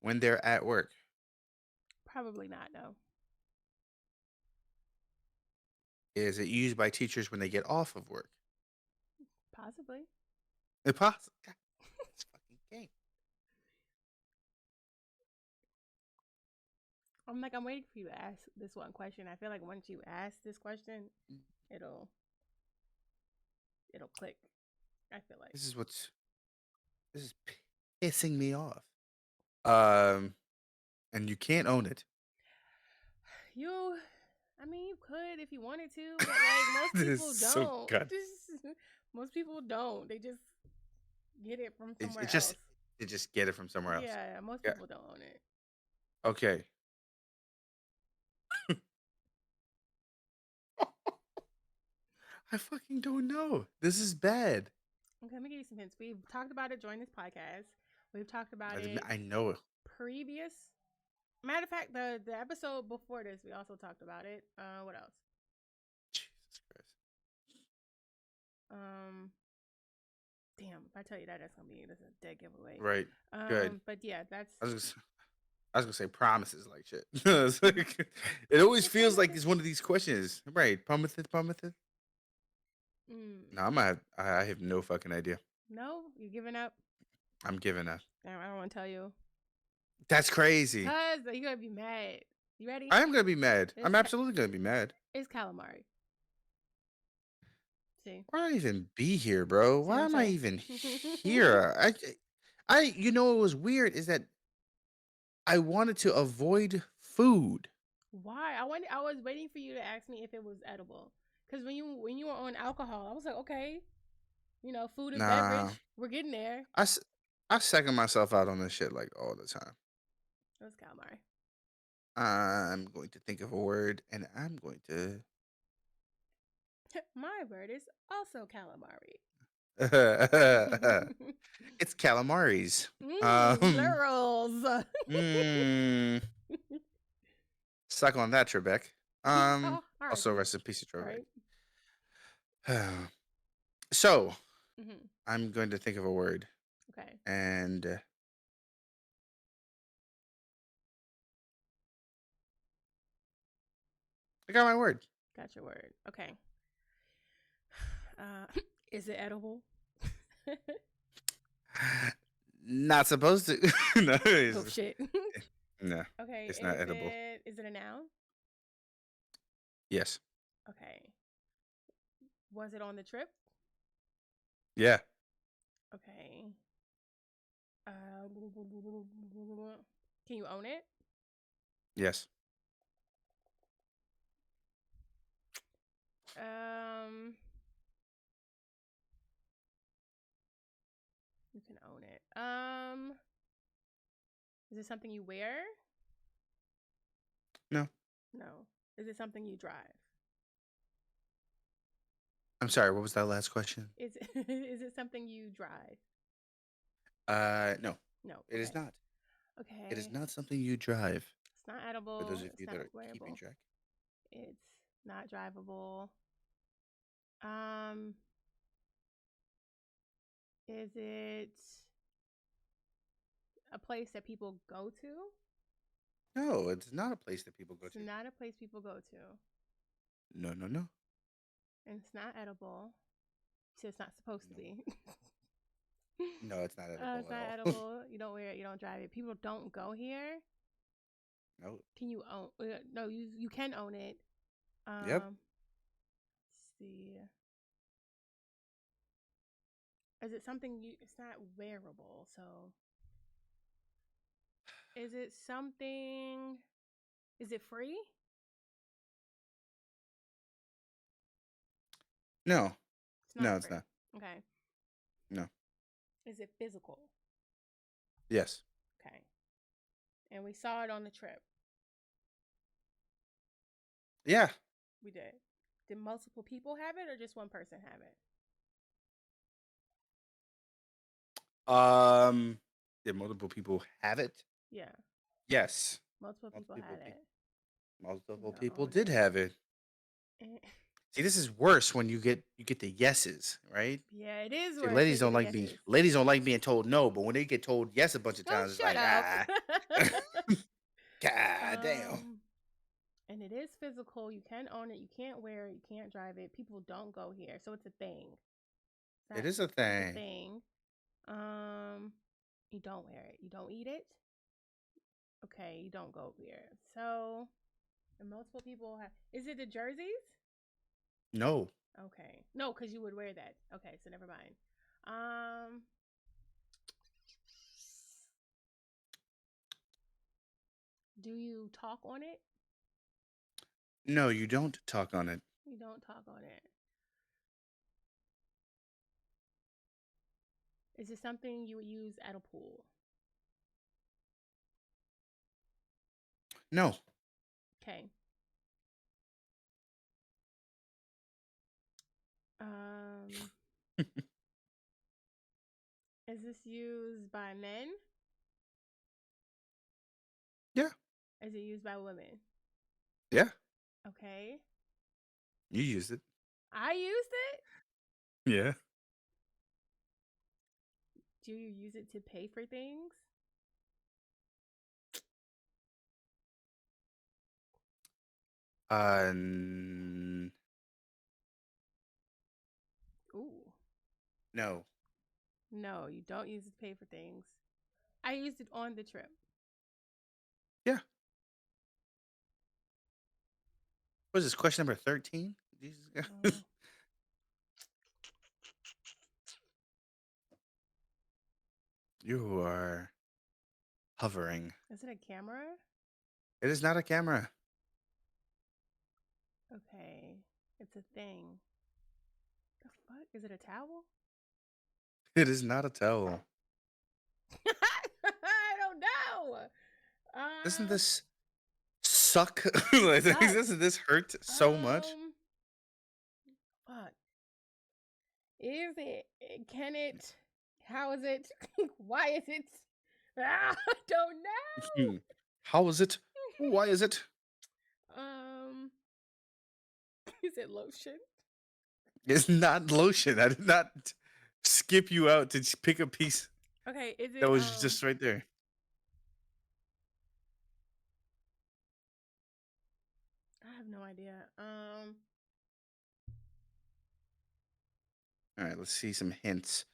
when they're at work? Probably not. No. Is it used by teachers when they get off of work? Possibly. Impossible. This fucking game. I'm waiting for you to ask this one question. I feel like once you ask this question, it'll it'll click. I feel like. This is what's this is pissing me off. Um, and you can't own it. You I mean you could if you wanted to, but like most This is people so don't. good. Most people don't. They just get it from It somewhere just else. you just get it from somewhere else. Yeah, most Yeah. people don't own it. Okay. I fucking don't know. This is bad. Okay, let me give you some hints. We've talked about it during this podcast. We've talked about it I know it. previous. Matter of fact, the episode before this, we also talked about it. What else? Jesus Christ. Um, damn, if I tell you that, that's a dead giveaway. Right. Good. But yeah, that's I was gonna, I was gonna say promises like shit. It's like- it always it's feels like promises. it's one of these questions. Right. Promises, promises. No, Mm, I have no fucking idea. no, you giving up? I'm giving up. Damn, I don't want to tell you, That's crazy. cause you're gonna be mad. You ready? I am gonna be mad. It's I'm absolutely gonna be mad. it's calamari. See, Why even be here, bro? see what Why I'm am I saying? even here? You know what was weird is that I wanted to avoid food. Why? I was waiting for you to ask me if it was edible. Cause when you were on alcohol, I was like, okay, food and Nah, beverage, we're getting there. I, s- I second myself out on this shit like all the time. It was calamari. I'm going to think of a word and I'm going to. My word is also calamari. It's calamaris. Um, Plurals. mm, suck on that, Trebek. Oh, Also R.I.P. rest in peace, Trebek. Right? So Hmm. I'm going to think of a word Okay. and I got my word. Got your word. Okay. Uh, is it edible? Not supposed to. No, Oh shit. no, Okay. it's not edible. Is it a noun? Yes. Okay. Was it on the trip? Yeah. Okay. Can you own it? Yes. Um, you can own it. Is it something you wear? No. No. Is it something you drive? I'm sorry. What was that last question? Is it, is it something you drive? No. No. It is Okay. not. It is Okay. not something you drive. It's not For those edible. of It's you not that are keeping wearable. track. It's not drivable. Um, is it a place that people go to? No, it's not a place that people go It's to. not a place people go to. No, no, no. And it's not edible. So it's not supposed to No, be. no, it's not edible It's at not all. edible. You don't wear it. You don't drive it. People don't go here. No. Can you own? No, you can own it. Yep. Let's see. Is it something you? It's not wearable. So is it something? Is it free? No. It's No, not it's free. not. Okay. No. Is it physical? Yes. Okay. And we saw it on the trip. Yeah. We did. Did multiple people have it or just one person have it? Did multiple people have it? Yeah. Yes. Multiple people had it. Multiple You people own did it. have it. Eh, See, this is worse when you get the yeses, right? yeah, it is See, worse when ladies you get don't the like being yeses. ladies don't like being told no, but when they get told yes a bunch of Don't times, it's shut like up. god damn. um, and it is physical. You can own it. You can't wear it. You can't drive it. People don't go here, so it's a thing. It is a It's a thing. thing. Um, you don't wear it. You don't eat it. Okay, you don't go here. So, and multiple people have. Is it the jerseys? No. Okay, no, because you would wear that. Okay, so never mind. Um, do you talk on it? No, you don't talk on it. You don't talk on it. Is it something you would use at a pool? No. Okay. Um, is this used by men? Yeah. Is it used by women? Yeah. Okay. You used it. I used it. Yeah. Do you use it to pay for things? Uh Ooh. no. No, you don't use it to pay for things. I used it on the trip. Yeah. What is this question number 13? Jesus. Oh. You are hovering. Is it a camera? It is not a camera. Okay. It's a thing. The fuck? Is it a towel? It is not a towel. I don't know. Doesn't Um, this suck? it Like, sucks. doesn't this hurt so much? Um, fuck. Is it? Can it? How is it? Why is it? I don't know. Hmm. How is it? Why is it? Um, is it lotion? It's not lotion. I did not skip you out to pick a piece Okay, is that it was just right there. I have no idea. All right, let's see some hints.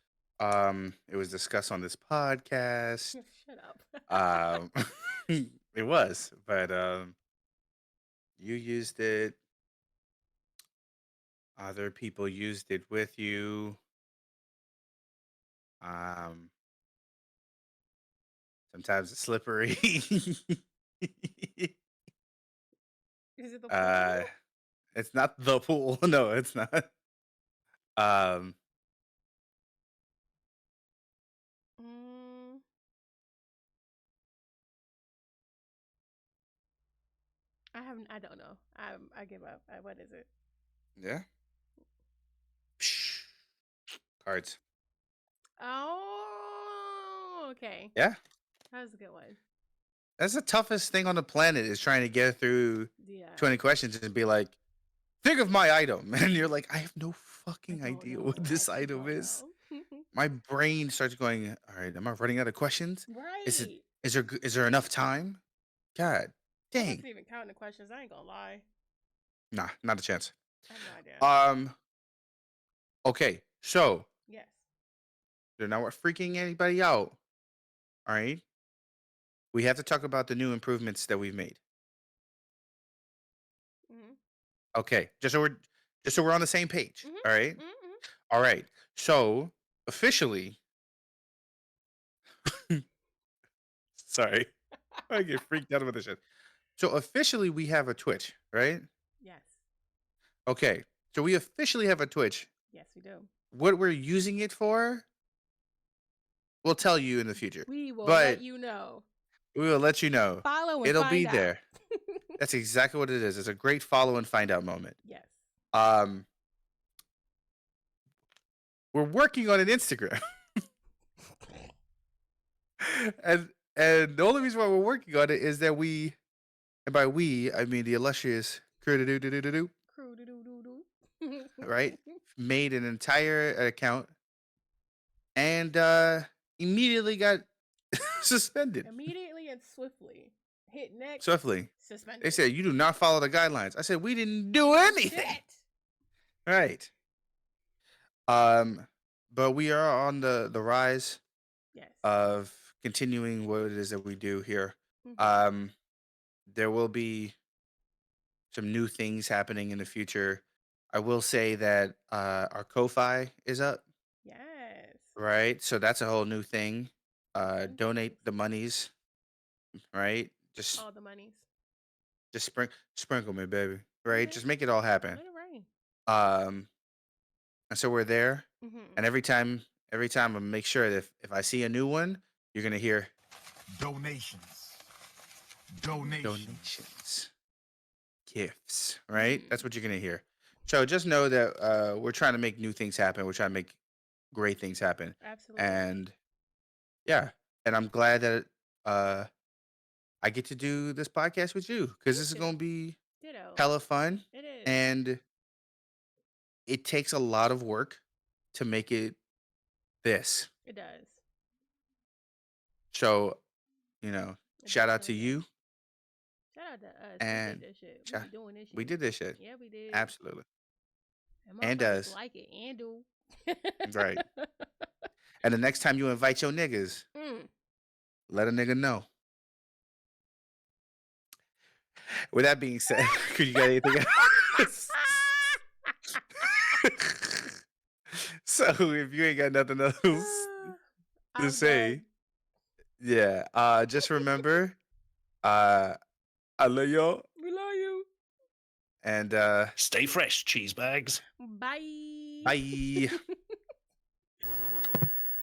It was discussed on this podcast. Shut up. Um, it was, but you used it. Other people used it with you. Um, Sometimes it's slippery. Is it the pool? uh, it's not the pool. No, it's not. Um, Mm, I don't know. I give up. What is it? yeah. Psh, cards. Oh, okay. Yeah. That was a good one. That's the toughest thing on the planet is trying to get through Yeah. 20 questions and be like, think of my item. And you're like, I have no I fucking don't idea what know. I this actually item don't is. know. My brain starts going, all right, am I running out of questions? Is it Right. is there enough time? God I dang. wasn't even counting the questions. I ain't gonna lie. Nah, not a chance. I have no idea. Okay, so Yes. they're not freaking anybody out. All right, we have to talk about the new improvements that we've made. Mhm. Okay, just so we're on the same page. Mhm. All right, Mhm. Mhm. all right. So officially, sorry, I get freaked out about this shit. So officially, we have a Twitch, right? Yes. Okay, so we officially have a Twitch. Yes, we do. What we're using it for, we'll tell you in the future, We will let but you know. we will let you know. Follow and It'll be find out. there. That's exactly what it is. It's a great follow and find out moment. Yes. Um, we're working on an Instagram, and the only reason why we're working on it is that we, and by we I mean the illustrious crew, Crew do do do do. right, made an entire account and immediately got suspended Immediately and swiftly. Hit next. swiftly. They Suspended. said you do not follow the guidelines. I said we didn't do anything. Shit. Right. Um, but we are on the rise Yes. of continuing what it is that we do here. Mhm. Um, there will be some new things happening in the future. I will say that our Ko-fi is up, Yes. right? So that's a whole new thing. Definitely. Donate the monies, right? Just All the monies. just sprinkle me, baby, Let right? it Just make it all happen. let it rain. Um, and so we're there, Mhm. and every time I make sure that if I see a new one, you're gonna hear Donations. Donations. donations, gifts, right? That's Mhm. what you're gonna hear. So just know that we're trying to make new things happen. We're trying to make great things happen, Absolutely. and yeah, and I'm glad that uh, I get to do this podcast with you because Me this is gonna too. be Ditto. hella fun, It is. and it takes a lot of work to make it this. It does. So It shout out to definitely does. you, Shout out to us. We did and this shit. We shout, be doing this we shit. did this shit Yeah, we did. absolutely, And and motherfuckers does like it and do. right. And the next time you invite your niggas, Mm. let a nigga know. With that being said, could you got anything else? So if you ain't got nothing else to I'm say, done. yeah, just remember, uh, I love y'all, We love you. and Stay fresh, cheese bags. Bye. bye.